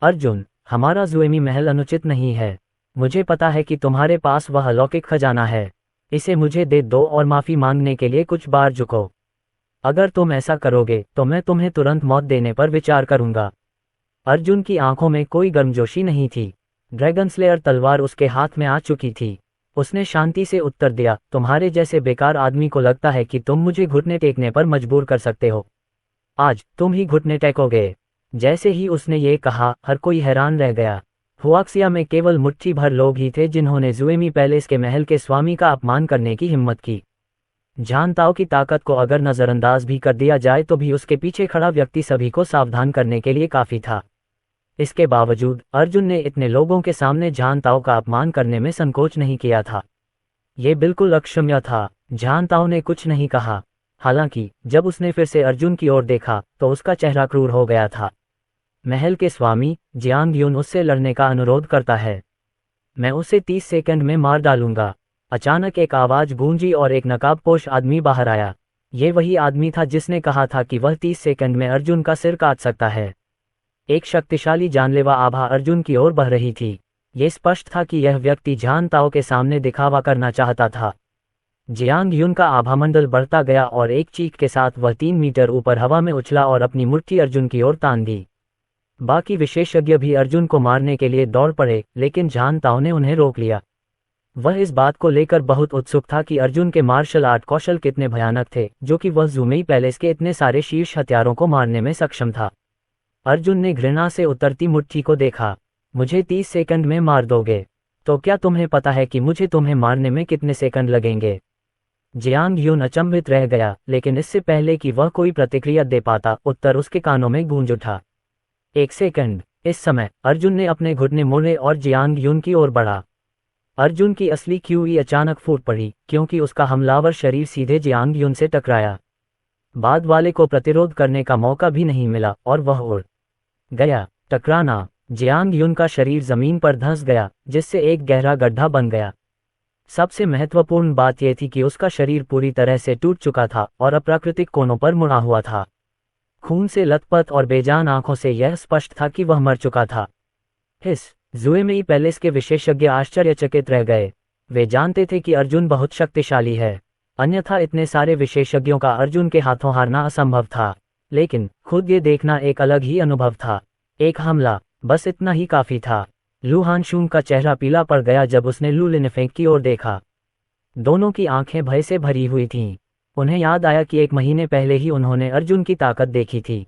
अर्जुन, हमारा जुएमी महल अनुचित नहीं है। मुझे पता है कि तुम्हारे पास वह अलौकिक खजाना है। इसे मुझे दे दो और माफी मांगने के लिए कुछ बार झुको। अगर तुम ऐसा करोगे तो मैं तुम्हें तुरंत मौत देने पर विचार करूंगा। अर्जुन की आंखों में कोई गर्मजोशी नहीं थी। ड्रैगन स्लेयर तलवार उसके हाथ में आ चुकी थी। उसने शांति से उत्तर दिया, तुम्हारे जैसे बेकार आदमी को लगता है कि तुम मुझे घुटने टेकने पर मजबूर कर सकते हो। आज तुम ही घुटने टेकोगे। जैसे ही उसने ये कहा, हर कोई हैरान रह गया। हुआक्सिया में केवल मुट्ठी भर लोग ही थे जिन्होंने जुएमी पैलेस के महल के स्वामी का अपमान करने की हिम्मत की। जान ताओ की ताकत को अगर नजरअंदाज भी कर दिया जाए तो भी उसके पीछे खड़ा व्यक्ति सभी को सावधान करने के लिए काफी था। इसके बावजूद अर्जुन ने इतने लोगों के सामने जान ताओ का अपमान करने में संकोच नहीं किया था। ये बिल्कुल अक्षम्य था। जान ताओ ने कुछ नहीं कहा। हालांकि जब उसने फिर से अर्जुन की ओर देखा तो उसका चेहरा क्रूर हो गया था। महल के स्वामी जियांग यून उससे लड़ने का अनुरोध करता है। मैं उसे 30 सेकंड में मार डालूंगा। अचानक एक आवाज गूंजी और एक नकाबपोश आदमी बाहर आया। ये वही आदमी था जिसने कहा था कि वह 30 सेकंड में अर्जुन का सिर काट सकता है। एक शक्तिशाली जानलेवा आभा अर्जुन की ओर बह रही थी। ये स्पष्ट था कि यह व्यक्ति झान ताओ के सामने दिखावा करना चाहता था। जियांग युन का आभामंडल बढ़ता गया और एक चीख के साथ वह 3 मीटर ऊपर हवा में उछला और अपनी मुट्ठी अर्जुन की ओर तान दी। बाकी विशेषज्ञ भी अर्जुन को मारने के लिए दौड़ पड़े, लेकिन झान ताओ ने उन्हें रोक लिया। वह इस बात को लेकर बहुत उत्सुक था कि अर्जुन के मार्शल आर्ट कौशल कितने भयानक थे, जो कि वह ज़ुमेई पैलेस के इतने सारे शीर्ष हथियारों को मारने में सक्षम था। अर्जुन ने घृणा से उतरती मुट्ठी को देखा। मुझे 30 सेकंड में मार दोगे? तो क्या तुम्हें पता है कि मुझे तुम्हें मारने में कितने सेकंड लगेंगे? जियांग यून अचंभित रह गया, लेकिन इससे पहले कि वह कोई प्रतिक्रिया दे पाता, उत्तर उसके कानों में गूंज उठा। 1 सेकंड। इस समय अर्जुन ने अपने घुटने मोड़े और जियांग यून की ओर बढ़ा। अर्जुन की असली क्यूई अचानक फूट पड़ी, क्योंकि उसका हमलावर शरीर सीधे जियांग यून से टकराया। बाद वाले को प्रतिरोध करने का मौका भी नहीं मिला और वह उड़ गया। टकराना। जियांग यून का शरीर जमीन पर धंस गया, जिससे एक गहरा गड्ढा बन गया। सबसे महत्वपूर्ण बात यह थी कि उसका शरीर पूरी तरह से टूट चुका था और अप्राकृतिक कोनों पर मुड़ा हुआ था। खून से लथपथ और बेजान आंखों से यह स्पष्ट था कि वह मर चुका था। इस ज़ुएमेई पैलेस के विशेषज्ञ आश्चर्यचकित रह गए। वे जानते थे कि अर्जुन बहुत शक्तिशाली है, अन्यथा इतने सारे विशेषज्ञों का अर्जुन के हाथों हारना असंभव था। लेकिन खुद ये देखना एक अलग ही अनुभव था। एक हमला, बस इतना ही काफी था। लू हानशुन का चेहरा पीला पड़ गया जब उसने लू लिनफेंग की ओर देखा। दोनों की आंखें भय से भरी हुई थीं। उन्हें याद आया कि 1 महीने पहले ही उन्होंने अर्जुन की ताकत देखी थी।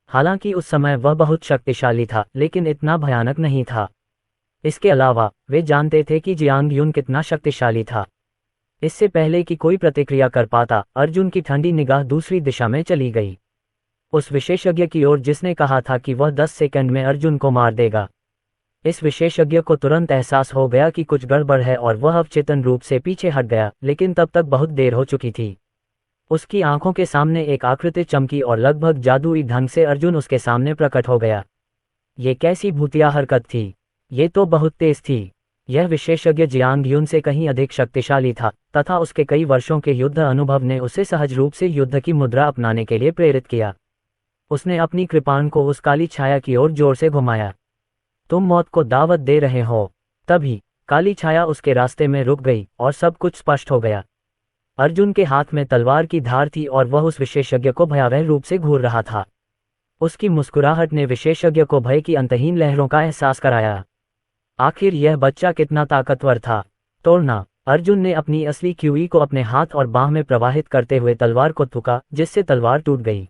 हालांकि उस समय वह बहुत शक्तिशाली था, लेकिन इतना भयानक नहीं था। इसके अलावा वे जानते थे कि जियांग यून कितना शक्तिशाली था। इससे पहले कि कोई प्रतिक्रिया कर पाता, अर्जुन की ठंडी निगाह दूसरी दिशा में चली गई, उस विशेषज्ञ की ओर जिसने कहा था कि वह 10 सेकंड में अर्जुन को मार देगा। इस विशेषज्ञ को तुरंत एहसास हो गया कि कुछ गड़बड़ है और वह अवचेतन रूप से पीछे हट गया, लेकिन तब तक बहुत देर हो चुकी थी। उसकी आंखों के सामने एक आकृति चमकी और लगभग जादुई ढंग से अर्जुन उसके सामने प्रकट हो गया। ये कैसी भूतिया हरकत थी! ये तो बहुत तेज थी। यह विशेषज्ञ जियांग यून से कहीं अधिक शक्तिशाली था, तथा उसके कई वर्षों के युद्ध अनुभव ने उसे सहज रूप से युद्ध की मुद्रा अपनाने के लिए प्रेरित किया। उसने अपनी कृपाण को उस काली छाया की ओर जोर से घुमाया। तुम मौत को दावत दे रहे हो। तभी काली छाया उसके रास्ते में रुक गई और सब कुछ स्पष्ट हो गया। अर्जुन के हाथ में तलवार की धार थी और वह उस विशेषज्ञ को भयावह रूप से घूर रहा था। उसकी मुस्कुराहट ने विशेषज्ञ को भय की अंतहीन लहरों का एहसास कराया। आखिर यह बच्चा कितना ताकतवर था! तोड़ना। अर्जुन ने अपनी असली क्यूई को अपने हाथ और बाह में प्रवाहित करते हुए तलवार को थूका, जिससे तलवार टूट गई।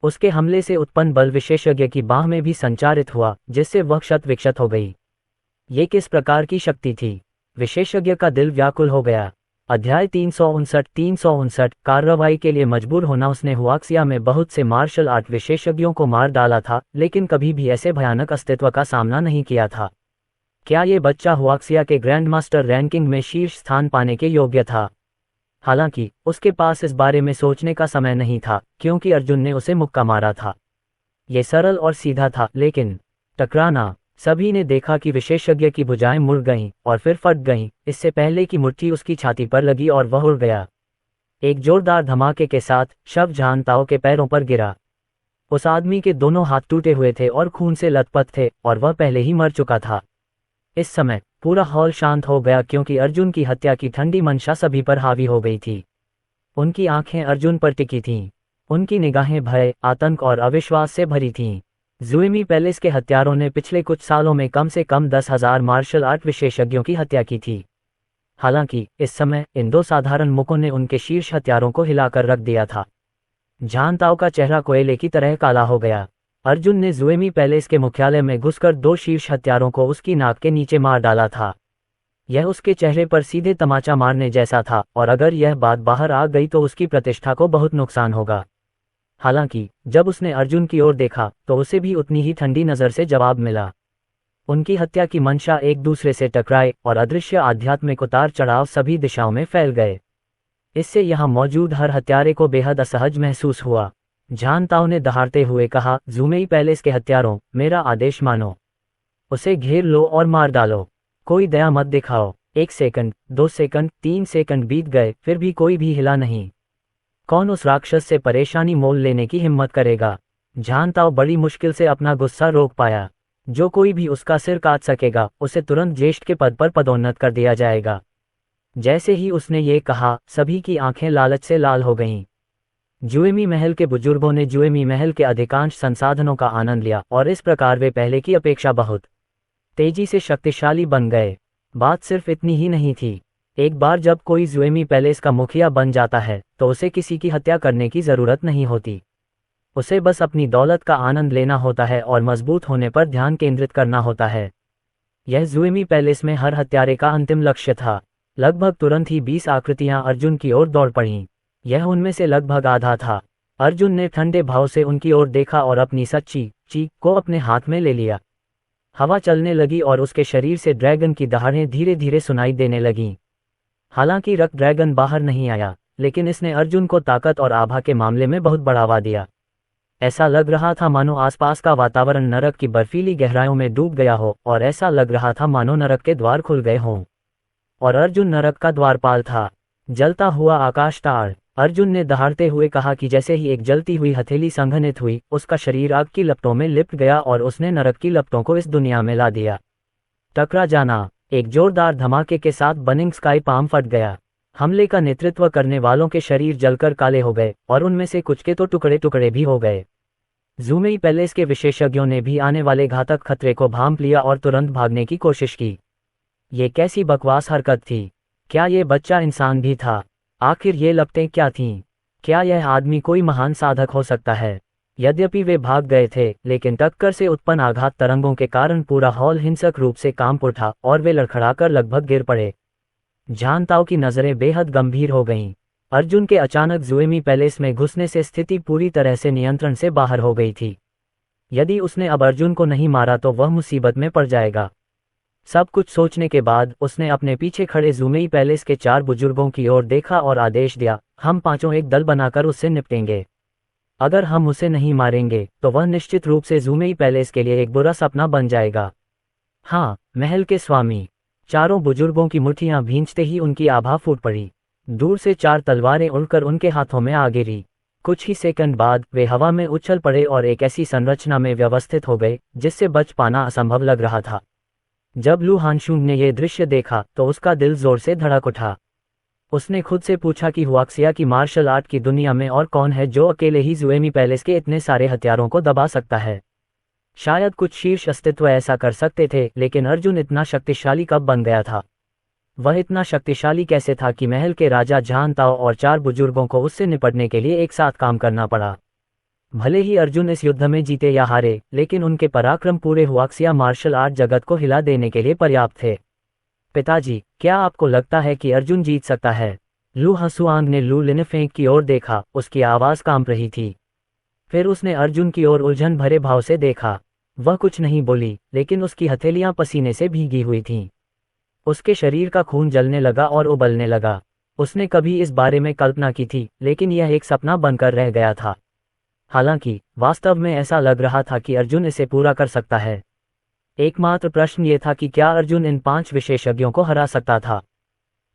उसके हमले से उत्पन्न बल विशेषज्ञ की बाह में भी संचारित हुआ, जिससे वह क्षत विक्षत हो गई। ये किस प्रकार की शक्ति थी? विशेषज्ञ का दिल व्याकुल हो गया। अध्याय 359 कार्रवाई के लिए मजबूर होना। उसने हुआक्सिया में बहुत से मार्शल आर्ट विशेषज्ञों को मार डाला था, लेकिन कभी भी ऐसे भयानक अस्तित्व का सामना नहीं किया था। क्या ये बच्चा हुआक्सिया के ग्रैंड मास्टर रैंकिंग में शीर्ष स्थान पाने के योग्य था? हालांकि उसके पास इस बारे में सोचने का समय नहीं था, क्योंकि अर्जुन ने उसे मुक्का मारा था। ये सरल और सीधा था, लेकिन टकराना। सभी ने देखा कि विशेषज्ञ की भुजाएं मुड़ गईं और फिर फट गईं, इससे पहले कि मुट्ठी उसकी छाती पर लगी और वह उड़ गया। एक जोरदार धमाके के साथ शव झान ताओ के पैरों पर गिरा। उस आदमी के दोनों हाथ टूटे हुए थे और खून से लथपथ थे, और वह पहले ही मर चुका था। इस समय पूरा हॉल शांत हो गया, क्योंकि अर्जुन की हत्या की ठंडी मंशा सभी पर हावी हो गई थी। उनकी आंखें अर्जुन पर टिकी थीं। उनकी निगाहें भय, आतंक और अविश्वास से भरी थीं। ज़ुएमी पैलेस के हत्यारों ने पिछले कुछ सालों में कम से कम 10,000 मार्शल आर्ट विशेषज्ञों की हत्या की थी। हालांकि इस समय इन 2 साधारण मुखों ने उनके शीर्ष हथियारों को हिलाकर रख दिया था। झान ताओ का चेहरा कोयले की तरह काला हो गया। अर्जुन ने ज़ुएमी पैलेस के मुख्यालय में घुसकर 2 शीर्ष हत्यारों को उसकी नाक के नीचे मार डाला था। यह उसके चेहरे पर सीधे तमाचा मारने जैसा था, और अगर यह बात बाहर आ गई तो उसकी प्रतिष्ठा को बहुत नुकसान होगा। हालांकि जब उसने अर्जुन की ओर देखा तो उसे भी उतनी ही ठंडी नज़र से जवाब मिला। उनकी हत्या की मंशा एक दूसरे से टकराए और अदृश्य आध्यात्मिक उतार चढ़ाव सभी दिशाओं में फैल गए। इससे यहाँ मौजूद हर हत्यारे को बेहद असहज महसूस हुआ। झान ताओ ने दहाड़ते हुए कहा, ज़ुमेई पैलेस के हत्यारों, मेरा आदेश मानो। उसे घेर लो और मार डालो। कोई दया मत दिखाओ। 1 सेकंड, 2 सेकंड, 3 सेकंड बीत गए, फिर भी कोई भी हिला नहीं। कौन उस राक्षस से परेशानी मोल लेने की हिम्मत करेगा। झान ताओ बड़ी मुश्किल से अपना गुस्सा रोक पाया। जो कोई भी उसका सिर काट सकेगा उसे तुरंत ज्येष्ठ के पद पर पदोन्नत कर दिया जाएगा। जैसे ही उसने ये कहा, सभी की आंखें लालच से लाल हो गईं। जुएमी महल के बुजुर्गों ने जुएमी महल के अधिकांश संसाधनों का आनंद लिया और इस प्रकार वे पहले की अपेक्षा बहुत तेजी से शक्तिशाली बन गए। बात सिर्फ इतनी ही नहीं थी। एक बार जब कोई जुएमी पैलेस का मुखिया बन जाता है तो उसे किसी की हत्या करने की जरूरत नहीं होती। उसे बस अपनी दौलत का आनंद लेना होता है और मजबूत होने पर ध्यान केंद्रित करना होता है। यह जुएमी पैलेस में हर हत्यारे का अंतिम लक्ष्य था। लगभग तुरंत ही 20 आकृतियां अर्जुन की ओर दौड़ पड़ीं। यह उनमें से लगभग आधा था। अर्जुन ने ठंडे भाव से उनकी ओर देखा और अपनी सच्ची चीख को अपने हाथ में ले लिया। हवा चलने लगी और उसके शरीर से ड्रैगन की दहाड़ें धीरे धीरे सुनाई देने लगीं। हालांकि रक्त ड्रैगन बाहर नहीं आया, लेकिन इसने अर्जुन को ताकत और आभा के मामले में बहुत बढ़ावा दिया। ऐसा लग रहा था मानो आसपास का वातावरण नरक की बर्फीली गहराइयों में डूब गया हो, और ऐसा लग रहा था मानो नरक के द्वार खुल गए हों और अर्जुन नरक का द्वारपाल था। जलता हुआ आकाश ताड़, अर्जुन ने दहाड़ते हुए कहा कि जैसे ही एक जलती हुई हथेली संघनित हुई, उसका शरीर आग की लपटों में लिपट गया और उसने नरक की लपटों को इस दुनिया में ला दिया। टकरा जाना। एक जोरदार धमाके के साथ बर्निंग स्काई पाम फट गया। हमले का नेतृत्व करने वालों के शरीर जलकर काले हो गए और उनमें से कुछ के तो टुकड़े टुकड़े भी हो गए। जुमेई पैलेस के विशेषज्ञों ने भी आने वाले घातक खतरे को भांप लिया और तुरंत भागने की कोशिश की। ये कैसी बकवास हरकत थी। क्या ये बच्चा इंसान भी था? आखिर ये लपटें क्या थीं? क्या यह आदमी कोई महान साधक हो सकता है? यद्यपि वे भाग गए थे, लेकिन टक्कर से उत्पन्न आघात तरंगों के कारण पूरा हॉल हिंसक रूप से कांप उठा और वे लड़खड़ाकर लगभग गिर पड़े। झान ताओ की नजरें बेहद गंभीर हो गईं। अर्जुन के अचानक जुएमी पैलेस में घुसने से स्थिति पूरी तरह से नियंत्रण से बाहर हो गई थी। यदि उसने अब अर्जुन को नहीं मारा तो वह मुसीबत में पड़ जाएगा। सब कुछ सोचने के बाद उसने अपने पीछे खड़े जुमेई पैलेस के 4 बुजुर्गों की ओर देखा और आदेश दिया, हम पांचों एक दल बनाकर उससे निपटेंगे। अगर हम उसे नहीं मारेंगे तो वह निश्चित रूप से जुमेई पैलेस के लिए एक बुरा सपना बन जाएगा। हाँ, महल के स्वामी। चारों बुजुर्गों की मुट्ठियां भींचते ही उनकी आभा फूट पड़ी। दूर से 4 तलवारें उड़कर उनके हाथों में आ गिरी। कुछ ही सेकंड बाद वे हवा में उछल पड़े और एक ऐसी संरचना में व्यवस्थित हो गए जिससे बच पाना असंभव लग रहा था। जब लू हानशुंग ने यह दृश्य देखा तो उसका दिल जोर से धड़क उठा। उसने खुद से पूछा कि हुआक्सिया की मार्शल आर्ट की दुनिया में और कौन है जो अकेले ही जुएमी पैलेस के इतने सारे हथियारों को दबा सकता है। शायद कुछ शीर्ष अस्तित्व ऐसा कर सकते थे, लेकिन अर्जुन इतना शक्तिशाली कब बन गया था? वह इतना शक्तिशाली कैसे था कि महल के राजा झान ताओ और 4 बुजुर्गों को उससे निपटने के लिए एक साथ काम करना पड़ा? भले ही अर्जुन इस युद्ध में जीते या हारे, लेकिन उनके पराक्रम पूरे हुआक्सिया मार्शल आर्ट जगत को हिला देने के लिए पर्याप्त थे। पिताजी, क्या आपको लगता है कि अर्जुन जीत सकता है? लू हसुआंग ने लू लिनफेंग की ओर देखा, उसकी आवाज कांप रही थी। फिर उसने अर्जुन की ओर उलझन भरे भाव से देखा। वह कुछ नहीं बोली, लेकिन उसकी हथेलियां पसीने से भीगी हुई थीं। उसके शरीर का खून जलने लगा और उबलने लगा। उसने कभी इस बारे में कल्पना की थी, लेकिन यह एक सपना बनकर रह गया था। हालांकि वास्तव में ऐसा लग रहा था कि अर्जुन इसे पूरा कर सकता है। एकमात्र प्रश्न ये था कि क्या अर्जुन इन 5 विशेषज्ञों को हरा सकता था?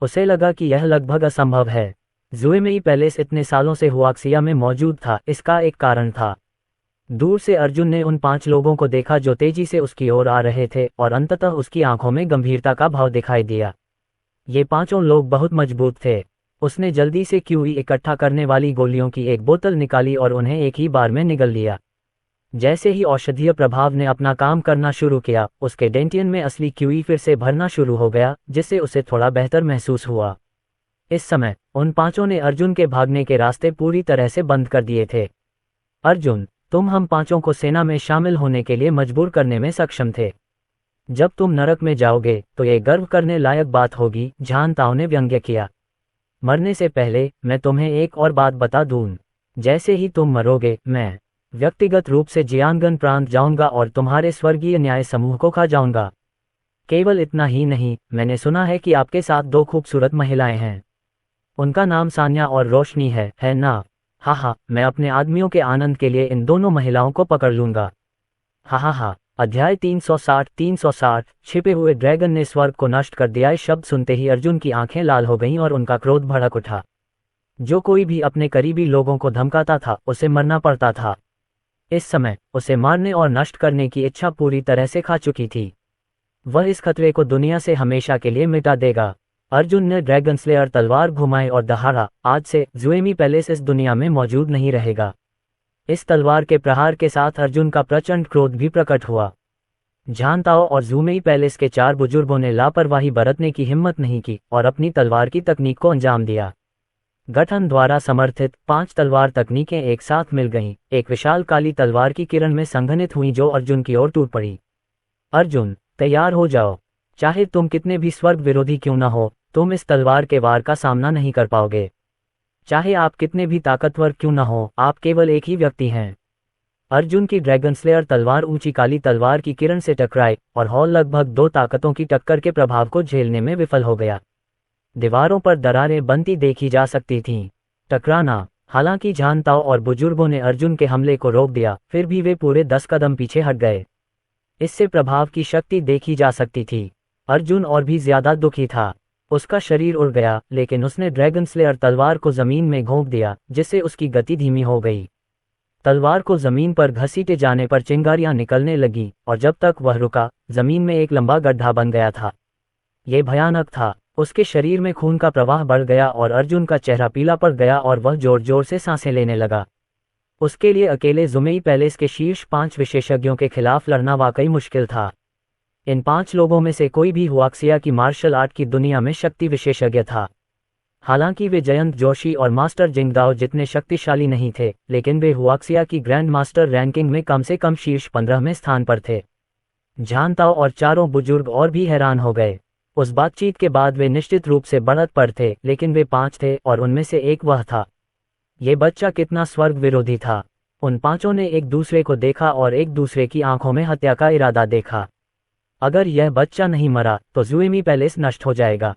उसे लगा कि यह लगभग असंभव है। जुएमेई पैलेस इतने सालों से हुआक्सिया में मौजूद था, इसका एक कारण था। दूर से अर्जुन ने उन 5 लोगों को देखा जो तेजी से उसकी ओर आ रहे थे, और अंततः उसकी आंखों में गंभीरता का भाव दिखाई दिया। ये 5 लोग बहुत मजबूत थे। उसने जल्दी से क्यूई इकट्ठा करने वाली गोलियों की एक बोतल निकाली और उन्हें एक ही बार में निगल लिया। जैसे ही औषधीय प्रभाव ने अपना काम करना शुरू किया, उसके डेंटियन में असली क्यूई फिर से भरना शुरू हो गया, जिससे उसे थोड़ा बेहतर महसूस हुआ। इस समय उन 5 ने अर्जुन के भागने के रास्ते पूरी तरह से बंद कर दिए थे। अर्जुन, तुम हम 5 को सेना में शामिल होने के लिए मजबूर करने में सक्षम थे। जब तुम नरक में जाओगे तो ये गर्व करने लायक बात होगी, झान ताओ ने व्यंग्य किया। मरने से पहले मैं तुम्हें एक और बात बता दूं। जैसे ही तुम मरोगे, मैं व्यक्तिगत रूप से जियांगन प्रांत जाऊंगा और तुम्हारे स्वर्गीय न्याय समूह को खा जाऊंगा। केवल इतना ही नहीं, मैंने सुना है कि आपके साथ 2 खूबसूरत महिलाएं हैं। उनका नाम सान्या और रोशनी है ना? हाँ, मैं अपने आदमियों के आनंद के लिए इन दोनों महिलाओं को पकड़ लूंगा। हाँ। अध्याय 360 छिपे हुए ड्रैगन ने स्वर्ग को नष्ट कर दिया। शब्द सुनते ही अर्जुन की आंखें लाल हो गईं और उनका क्रोध भड़क उठा। जो कोई भी अपने करीबी लोगों को धमकाता था उसे मरना पड़ता था। इस समय उसे मारने और नष्ट करने की इच्छा पूरी तरह से खा चुकी थी। वह इस खतरे को दुनिया से हमेशा के लिए मिटा देगा। अर्जुन ने ड्रैगन स्लेयर तलवार घुमाई और दहाड़ा, आज से ज़ुएमी पैलेस इस दुनिया में मौजूद नहीं रहेगा। इस तलवार के प्रहार के साथ अर्जुन का प्रचंड क्रोध भी प्रकट हुआ। झानताओ और ज़ुमेई पैलेस के 4 बुजुर्गों ने लापरवाही बरतने की हिम्मत नहीं की और अपनी तलवार की तकनीक को अंजाम दिया। गठन द्वारा समर्थित 5 तलवार तकनीकें एक साथ मिल गईं, एक विशाल काली तलवार की किरण में संघनित हुई जो अर्जुन की ओर टूट पड़ी। अर्जुन, तैयार हो जाओ। चाहे तुम कितने भी स्वर्ग विरोधी क्यों न हो, तुम इस तलवार के वार का सामना नहीं कर पाओगे। चाहे आप कितने भी ताकतवर क्यों न हो, आप केवल एक ही व्यक्ति हैं। अर्जुन की ड्रैगन स्लेयर तलवार ऊंची काली तलवार की किरण से टकराई और हॉल लगभग 2 ताकतों की टक्कर के प्रभाव को झेलने में विफल हो गया। दीवारों पर दरारें बनती देखी जा सकती थीं। टकराना। हालांकि झानताओ और बुजुर्गों ने अर्जुन के हमले को रोक दिया, फिर भी वे पूरे 10 कदम पीछे हट गए। इससे प्रभाव की शक्ति देखी जा सकती थी। अर्जुन और भी ज्यादा दुखी था। उसका शरीर उड़ गया, लेकिन उसने ड्रैगन स्लेयर तलवार को जमीन में घोंप दिया, जिससे उसकी गति धीमी हो गई। तलवार को जमीन पर घसीटे जाने पर चिंगारियां निकलने लगी और जब तक वह रुका, जमीन में एक लंबा गड्ढा बन गया था। यह भयानक था। उसके शरीर में खून का प्रवाह बढ़ गया और अर्जुन का चेहरा पीला पड़ गया और वह जोर जोर से सांसें लेने लगा। उसके लिए अकेले ज़ुमेई पैलेस के शीर्ष 5 विशेषज्ञों के खिलाफ लड़ना वाकई मुश्किल था। इन 5 लोगों में से कोई भी हुआक्सिया की मार्शल आर्ट की दुनिया में शक्ति विशेषज्ञ था। हालांकि वे जयंत जोशी और मास्टर जिंगदाओ जितने शक्तिशाली नहीं थे, लेकिन वे हुआक्सिया की ग्रैंड मास्टर रैंकिंग में कम से कम शीर्ष 15वें स्थान पर थे। झानताओ और चारों बुजुर्ग और भी हैरान हो गए। उस बातचीत के बाद वे निश्चित रूप से बढ़त पर थे, लेकिन वे 5 थे और उनमें से एक वह था। ये बच्चा कितना स्वर्ग विरोधी था। उन 5 ने एक दूसरे को देखा और एक दूसरे की आंखों में हत्या का इरादा देखा। अगर यह बच्चा नहीं मरा तो ज़ुएमी पैलेस नष्ट हो जाएगा।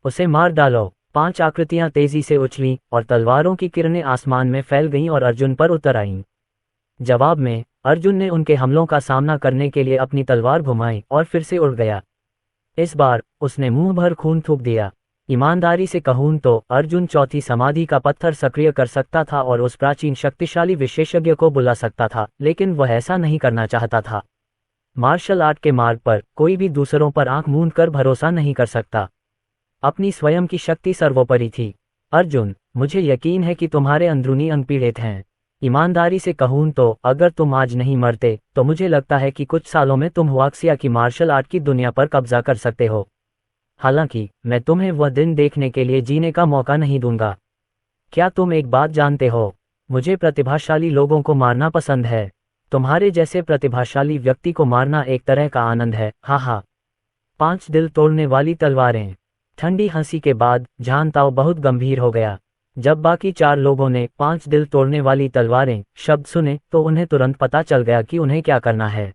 उसे मार डालो। 5 आकृतियां तेजी से उछलीं और तलवारों की किरणें आसमान में फैल गईं और अर्जुन पर उतर आईं। जवाब में अर्जुन ने उनके हमलों का सामना करने के लिए अपनी तलवार घुमाई और फिर से उड़ गया। इस बार उसने मुंह भर खून थूक दिया। ईमानदारी से कहूं तो अर्जुन चौथी समाधि का पत्थर सक्रिय कर सकता था और उस प्राचीन शक्तिशाली विशेषज्ञ को बुला सकता था, लेकिन वह ऐसा नहीं करना चाहता था। मार्शल आर्ट के मार्ग पर कोई भी दूसरों पर आंख मूंद कर भरोसा नहीं कर सकता। अपनी स्वयं की शक्ति सर्वोपरि थी। अर्जुन, मुझे यकीन है कि तुम्हारे अंदरूनी अंग पीड़ित हैं। ईमानदारी से कहूं तो अगर तुम आज नहीं मरते तो मुझे लगता है कि कुछ सालों में तुम हुआक्सिया की मार्शल आर्ट की दुनिया पर कब्जा कर सकते हो। हालांकि मैं तुम्हें वह दिन देखने के लिए जीने का मौका नहीं दूंगा। क्या तुम एक बात जानते हो? मुझे प्रतिभाशाली लोगों को मारना पसंद है। तुम्हारे जैसे प्रतिभाशाली व्यक्ति को मारना एक तरह का आनंद है। हाँ हाँ। 5 दिल तोड़ने वाली तलवारें। ठंडी हंसी के बाद झानताओ बहुत गंभीर हो गया। जब बाकी 4 लोगों ने 5 दिल तोड़ने वाली तलवारें शब्द सुने तो उन्हें तुरंत पता चल गया कि उन्हें क्या करना है।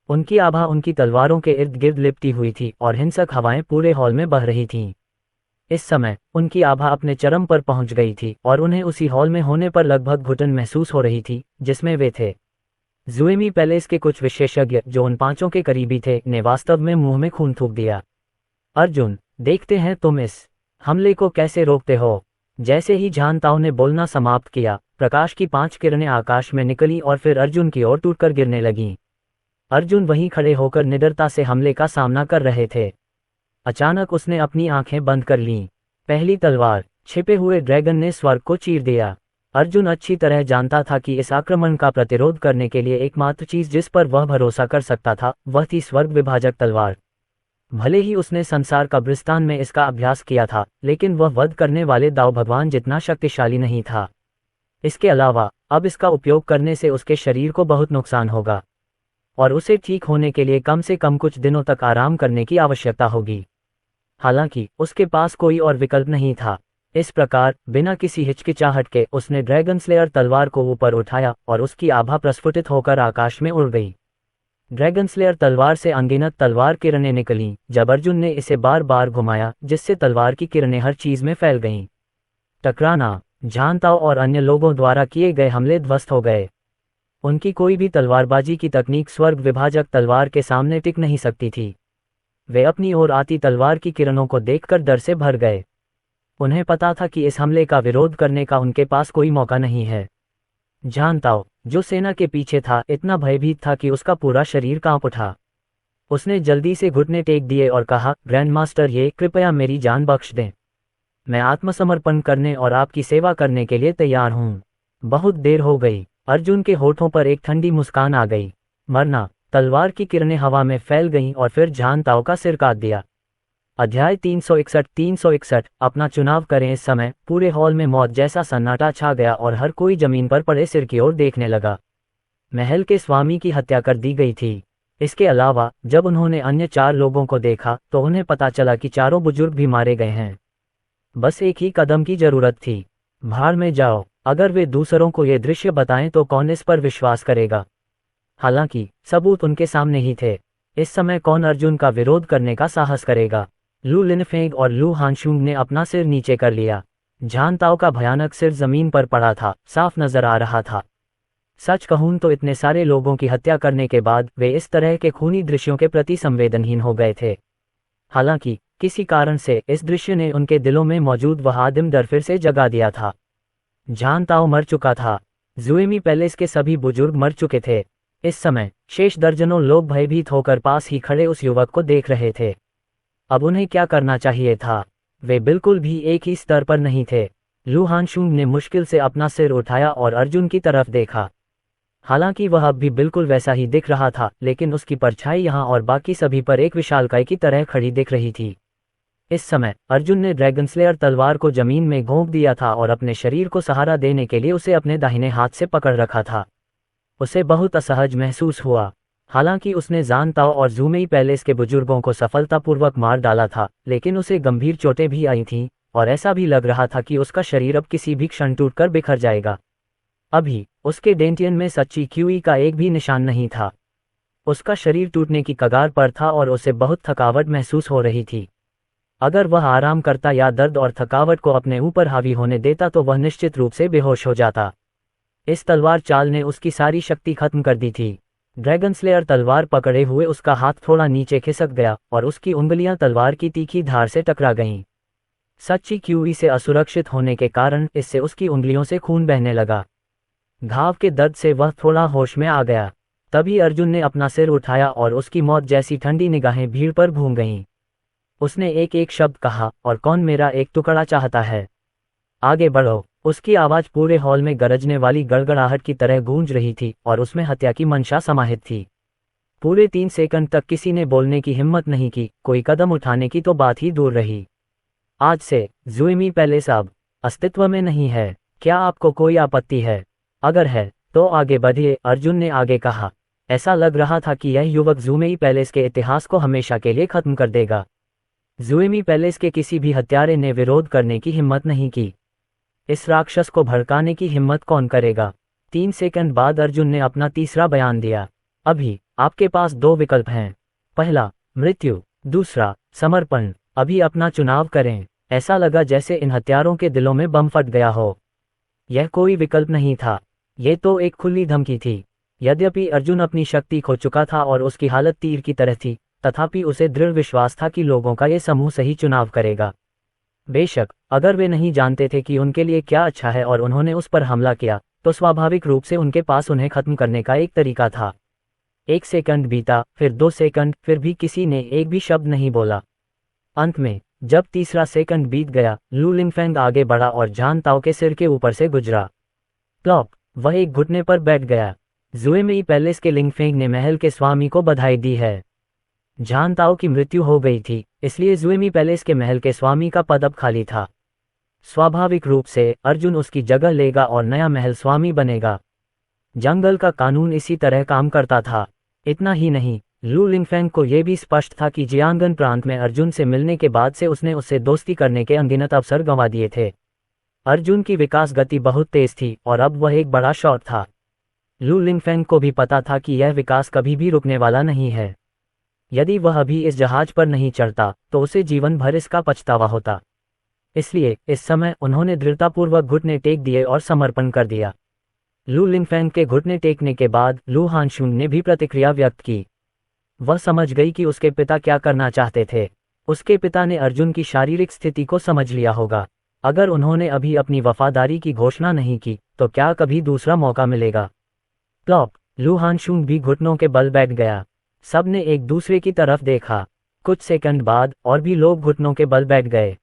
उनकी आभा उनकी तलवारों के इर्द गिर्द लिपटी हुई थी और हिंसक हवाएं पूरे हॉल में बह रही थीं। इस समय उनकी आभा अपने चरम पर पहुंच गई थी और उन्हें उसी हॉल में होने पर लगभग घुटन महसूस हो रही थी जिसमें वे थे। ज़ुएमी पैलेस के कुछ विशेषज्ञ जो उन 5 के करीबी थे ने वास्तव में मुंह में खून थूक दिया। अर्जुन, देखते हैं तुम इस हमले को कैसे रोकते हो। जैसे ही झानताओ ने बोलना समाप्त किया, प्रकाश की 5 किरणें आकाश में निकली और फिर अर्जुन की ओर टूटकर गिरने लगीं। अर्जुन वहीं खड़े होकर निडरता से हमले का सामना कर रहे थे। अचानक उसने अपनी आंखें बंद कर लीं। पहली तलवार छिपे हुए ड्रैगन ने स्वर्ग को चीर दिया। अर्जुन अच्छी तरह जानता था कि इस आक्रमण का प्रतिरोध करने के लिए एकमात्र चीज जिस पर वह भरोसा कर सकता था वह थी स्वर्ग विभाजक तलवार। भले ही उसने संसार का ब्रिस्तान में इसका अभ्यास किया था, लेकिन वह वध करने वाले दाव भगवान जितना शक्तिशाली नहीं था। इसके अलावा अब इसका उपयोग करने से उसके शरीर को बहुत नुकसान होगा और उसे ठीक होने के लिए कम से कम कुछ दिनों तक आराम करने की आवश्यकता होगी। हालांकि उसके पास कोई और विकल्प नहीं था। इस प्रकार बिना किसी हिचकिचाहट के उसने ड्रैगन स्लेयर तलवार को ऊपर उठाया और उसकी आभा प्रस्फुटित होकर आकाश में उड़ गई। ड्रैगन स्लेयर तलवार से अनगिनत तलवार किरणें निकलीं जब अर्जुन ने इसे बार बार घुमाया, जिससे तलवार की किरणें हर चीज में फैल गईं। टकराना, झानताओ और अन्य लोगों द्वारा किए गए हमले ध्वस्त हो गए। उनकी कोई भी तलवारबाजी की तकनीक स्वर्ग विभाजक तलवार के सामने टिक नहीं सकती थी। वे अपनी ओर आती तलवार की किरणों को देखकर डर से भर गए। उन्हें पता था कि इस हमले का विरोध करने का उनके पास कोई मौका नहीं है। जान ताओ, जो सेना के पीछे था, इतना भयभीत था कि उसका पूरा शरीर कांप उठा। उसने जल्दी से घुटने टेक दिए और कहा, ग्रैंड मास्टर ये, कृपया मेरी जान बख्श दें। मैं आत्मसमर्पण करने और आपकी सेवा करने के लिए तैयार हूँ। बहुत देर हो गई। अर्जुन के होठों पर एक ठंडी मुस्कान आ गई। मरना। तलवार की किरणें हवा में फैल गईं और फिर जान ताओ का सिर काट दिया। अध्याय 361 अपना चुनाव करें। इस समय पूरे हॉल में मौत जैसा सन्नाटा छा गया और हर कोई जमीन पर पड़े सिर की ओर देखने लगा। महल के स्वामी की हत्या कर दी गई थी। इसके अलावा जब उन्होंने अन्य 4 लोगों को देखा तो उन्हें पता चला कि चारों बुजुर्ग भी मारे गए हैं। बस एक ही कदम की जरूरत थी। भाड़ में जाओ। अगर वे दूसरों को ये दृश्य बताएं तो कौन इस पर विश्वास करेगा। हालांकि सबूत उनके सामने ही थे। इस समय कौन अर्जुन का विरोध करने का साहस करेगा। लू लिनफेंग और लू हानशुंग ने अपना सिर नीचे कर लिया। जान ताओ का भयानक सिर जमीन पर पड़ा था, साफ नजर आ रहा था। सच कहूं तो इतने सारे लोगों की हत्या करने के बाद वे इस तरह के खूनी दृश्यों के प्रति संवेदनहीन हो गए थे। हालांकि किसी कारण से इस दृश्य ने उनके दिलों में मौजूद वह आदिम डर फिर से जगा दिया था। जान ताओ मर चुका था। जुएमी पैलेस के सभी बुजुर्ग मर चुके थे। इस समय शेष दर्जनों लोग भयभीत होकर पास ही खड़े उस युवक को देख रहे थे। अब उन्हें क्या करना चाहिए था। वे बिल्कुल भी एक ही स्तर पर नहीं थे। लू हानशुंग ने मुश्किल से अपना सिर उठाया और अर्जुन की तरफ देखा। हालांकि वह अब भी बिल्कुल वैसा ही दिख रहा था, लेकिन उसकी परछाई यहाँ और बाकी सभी पर एक विशालकाय की तरह खड़ी दिख रही थी। इस समय अर्जुन ने ड्रैगन स्लेयर तलवार को जमीन में घोंप दिया था और अपने शरीर को सहारा देने के लिए उसे अपने दाहिने हाथ से पकड़ रखा था। उसे बहुत असहज महसूस हुआ। हालांकि उसने जान ताओ और जूमेई पैलेस के बुजुर्गों को सफलतापूर्वक मार डाला था, लेकिन उसे गंभीर चोटें भी आई थीं और ऐसा भी लग रहा था कि उसका शरीर अब किसी भी क्षण टूटकर बिखर जाएगा। अभी उसके डेंटियन में सच्ची क्यूई का एक भी निशान नहीं था। उसका शरीर टूटने की कगार पर था और उसे बहुत थकावट महसूस हो रही थी। अगर वह आराम करता या दर्द और थकावट को अपने ऊपर हावी होने देता तो वह निश्चित रूप से बेहोश हो जाता। इस तलवार चाल ने उसकी सारी शक्ति खत्म कर दी थी। ड्रैगन स्लेयर तलवार पकड़े हुए उसका हाथ थोड़ा नीचे खिसक गया और उसकी उंगलियां तलवार की तीखी धार से टकरा गईं। सच्ची क्यूई से असुरक्षित होने के कारण इससे उसकी उंगलियों से खून बहने लगा। घाव के दर्द से वह थोड़ा होश में आ गया। तभी अर्जुन ने अपना सिर उठाया और उसकी मौत जैसी ठंडी निगाहें भीड़ पर घूम गईं। उसने एक एक शब्द कहा, और कौन मेरा एक टुकड़ा चाहता है? आगे बढ़ो। उसकी आवाज पूरे हॉल में गरजने वाली गड़गड़ाहट की तरह गूंज रही थी और उसमें हत्या की मंशा समाहित थी। पूरे 3 सेकंड तक किसी ने बोलने की हिम्मत नहीं की, कोई कदम उठाने की तो बात ही दूर रही। आज से जुएमी पैलेस अब अस्तित्व में नहीं है। क्या आपको कोई आपत्ति है? अगर है तो आगे बढ़िए, अर्जुन ने आगे कहा। ऐसा लग रहा था कि यह युवक जुएमी पैलेस के इतिहास को हमेशा के लिए खत्म कर देगा। जुएमी पैलेस के किसी भी हत्यारे ने विरोध करने की हिम्मत नहीं की। इस राक्षस को भड़काने की हिम्मत कौन करेगा? 3 सेकंड बाद अर्जुन ने अपना तीसरा बयान दिया। अभी आपके पास 2 विकल्प हैं। पहला मृत्यु, दूसरा समर्पण। अभी अपना चुनाव करें। ऐसा लगा जैसे इन हत्यारों के दिलों में बम फट गया हो। यह कोई विकल्प नहीं था, ये तो एक खुली धमकी थी। यद्यपि अर्जुन अपनी शक्ति खो चुका था और उसकी हालत तीर की तरह थी, तथापि उसे दृढ़ विश्वास था कि लोगों का ये समूह सही चुनाव करेगा। बेशक अगर वे नहीं जानते थे कि उनके लिए क्या अच्छा है और उन्होंने उस पर हमला किया, तो स्वाभाविक रूप से उनके पास उन्हें खत्म करने का एक तरीका था। 1 सेकंड बीता, फिर 2 सेकंड, फिर भी किसी ने एक भी शब्द नहीं बोला। अंत में जब तीसरा सेकंड बीत गया, लू लिंगफेंग आगे बढ़ा और जान ताओ के सिर के ऊपर से गुजरा। प्लॉप! वह एक घुटने पर बैठ गया। जुएमी पैलेस के लिंगफेंग ने महल के स्वामी को बधाई दी है। जान ताओ की मृत्यु हो गई थी, इसलिए जुएमी पैलेस के महल के स्वामी का पद अब खाली था। स्वाभाविक रूप से अर्जुन उसकी जगह लेगा और नया महल स्वामी बनेगा। जंगल का कानून इसी तरह काम करता था। इतना ही नहीं, लू लिंगफेंग को यह भी स्पष्ट था कि जियांगन प्रांत में अर्जुन से मिलने के बाद से उसने उससे दोस्ती करने के अनगिनत अवसर गंवा दिए थे। अर्जुन की विकास गति बहुत तेज थी और अब वह एक बड़ा शॉट था। लू लिंगफेंग को भी पता था कि यह विकास कभी भी रुकने वाला नहीं है। यदि वह अभी इस जहाज पर नहीं चढ़ता तो उसे जीवन भर इसका पछतावा होता। इसलिए इस समय उन्होंने दृढ़तापूर्वक घुटने टेक दिए और समर्पण कर दिया। लू लिंगफेंग के घुटने टेकने के बाद लू हानशुंग ने भी प्रतिक्रिया व्यक्त की। वह समझ गई कि उसके पिता क्या करना चाहते थे। उसके पिता ने अर्जुन की शारीरिक स्थिति को समझ लिया होगा। अगर उन्होंने अभी अपनी वफादारी की घोषणा नहीं की तो क्या कभी दूसरा मौका मिलेगा? प्लॉप। लू हानशुंग भी घुटनों के बल बैठ गया। सबने एक दूसरे की तरफ देखा। कुछ सेकंड बाद और भी लोग घुटनों के बल बैठ गए।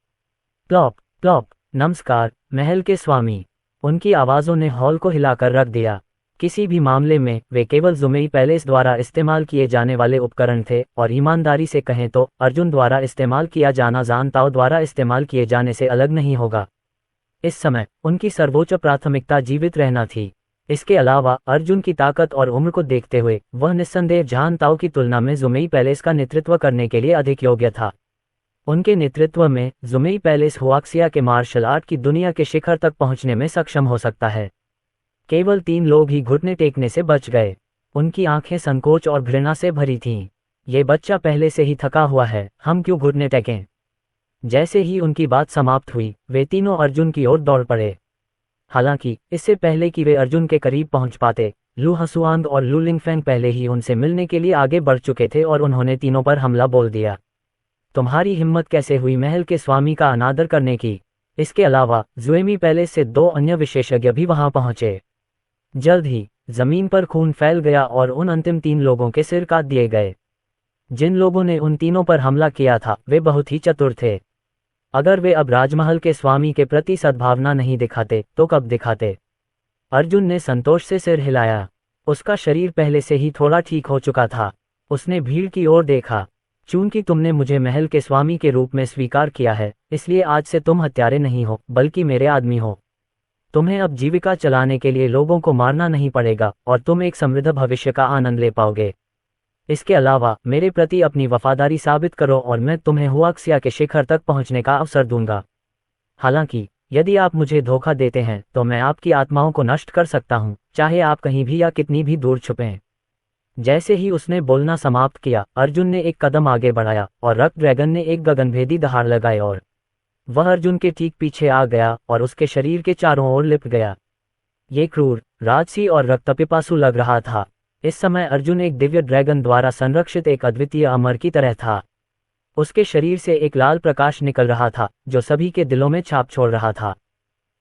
Plop plop. नमस्कार महल के स्वामी। उनकी आवाज़ों ने हॉल को हिलाकर रख दिया। किसी भी मामले में वे केवल जुमेई पैलेस द्वारा इस्तेमाल किए जाने वाले उपकरण थे, और ईमानदारी से कहें तो अर्जुन द्वारा इस्तेमाल किया जाना जान ताओ द्वारा इस्तेमाल किए जाने से अलग नहीं होगा। इस समय उनकी सर्वोच्च प्राथमिकता जीवित रहना थी। इसके अलावा अर्जुन की ताकत और उम्र को देखते हुए वह निस्संदेह जान ताओ की तुलना में जुमेई पैलेस का नेतृत्व करने के लिए अधिक योग्य था। उनके नेतृत्व में जुमेई पैलेस हुआक्सिया के मार्शल आर्ट की दुनिया के शिखर तक पहुंचने में सक्षम हो सकता है। केवल 3 लोग ही घुटने टेकने से बच गए। उनकी आंखें संकोच और घृणा से भरी थीं। ये बच्चा पहले से ही थका हुआ है, हम क्यों घुटने टेकें? जैसे ही उनकी बात समाप्त हुई वे तीनों अर्जुन की ओर दौड़ पड़े। हालांकि इससे पहले कि वे अर्जुन के करीब पहुंच पाते, लू हसुआंग और लू लिंगफेंग पहले ही उनसे मिलने के लिए आगे बढ़ चुके थे और उन्होंने तीनों पर हमला बोल दिया। तुम्हारी हिम्मत कैसे हुई महल के स्वामी का अनादर करने की? इसके अलावा जुएमी पैलेस से 2 अन्य विशेषज्ञ भी वहां पहुंचे। जल्द ही जमीन पर खून फैल गया और उन अंतिम 3 लोगों के सिर काट दिए गए। जिन लोगों ने उन तीनों पर हमला किया था वे बहुत ही चतुर थे। अगर वे अब राजमहल के स्वामी के प्रति सद्भावना नहीं दिखाते तो कब दिखाते? अर्जुन ने संतोष से सिर हिलाया। उसका शरीर पहले से ही थोड़ा ठीक हो चुका था। उसने भीड़ की ओर देखा। चूंकि तुमने मुझे महल के स्वामी के रूप में स्वीकार किया है, इसलिए आज से तुम हत्यारे नहीं हो बल्कि मेरे आदमी हो। तुम्हें अब जीविका चलाने के लिए लोगों को मारना नहीं पड़ेगा और तुम एक समृद्ध भविष्य का आनंद ले पाओगे। इसके अलावा मेरे प्रति अपनी वफादारी साबित करो और मैं तुम्हें हुआक्सिया के शिखर तक पहुंचने का अवसर दूंगा। हालांकि यदि आप मुझे धोखा देते हैं तो मैं आपकी आत्माओं को नष्ट कर सकता हूं, चाहे आप कहीं भी या कितनी भी दूर छुपें। जैसे ही उसने बोलना समाप्त किया, अर्जुन ने एक कदम आगे बढ़ाया और रक्त ड्रैगन ने एक गगनभेदी दहाड़ लगाई और वह अर्जुन के ठीक पीछे आ गया और उसके शरीर के चारों ओर लिपट गया। ये क्रूर, राजसी और रक्तपिपासु लग रहा था। इस समय अर्जुन एक दिव्य ड्रैगन द्वारा संरक्षित एक अद्वितीय अमर की तरह था। उसके शरीर से एक लाल प्रकाश निकल रहा था जो सभी के दिलों में छाप छोड़ रहा था।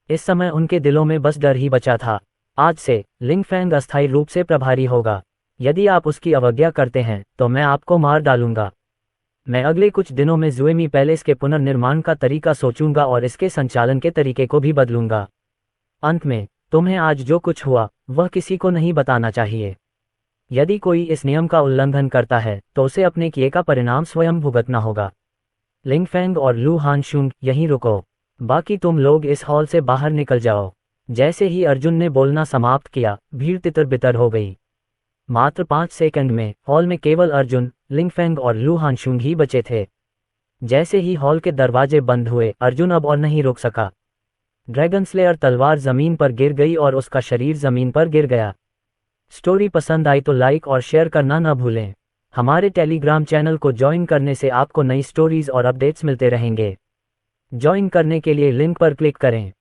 इस समय उनके दिलों में बस डर ही बचा था। आज से लिंगफेंग अस्थायी रूप से प्रभारी होगा। यदि आप उसकी अवज्ञा करते हैं तो मैं आपको मार डालूंगा। मैं अगले कुछ दिनों में जुएमी पैलेस के पुनर्निर्माण का तरीका सोचूंगा और इसके संचालन के तरीके को भी बदलूंगा। अंत में तुम्हें आज जो कुछ हुआ वह किसी को नहीं बताना चाहिए। यदि कोई इस नियम का उल्लंघन करता है तो उसे अपने किए का परिणाम स्वयं भुगतना होगा। लिंगफेंग और लू हानशुंग यहीं रुको, बाकी तुम लोग इस हॉल से बाहर निकल जाओ। जैसे ही अर्जुन ने बोलना समाप्त किया, भीड़ तितर बितर हो गई। मात्र 5 सेकंड में हॉल में केवल अर्जुन, लिंगफेंग और लू हानशुंग ही बचे थे। जैसे ही हॉल के दरवाजे बंद हुए, अर्जुन अब और नहीं रुक सका। ड्रैगन स्लेयर तलवार जमीन पर गिर गई और उसका शरीर जमीन पर गिर गया। स्टोरी पसंद आई तो लाइक और शेयर करना न भूलें। हमारे टेलीग्राम चैनल को ज्वाइन करने से आपको नई स्टोरीज और अपडेट्स मिलते रहेंगे। ज्वाइन करने के लिए लिंक पर क्लिक करें।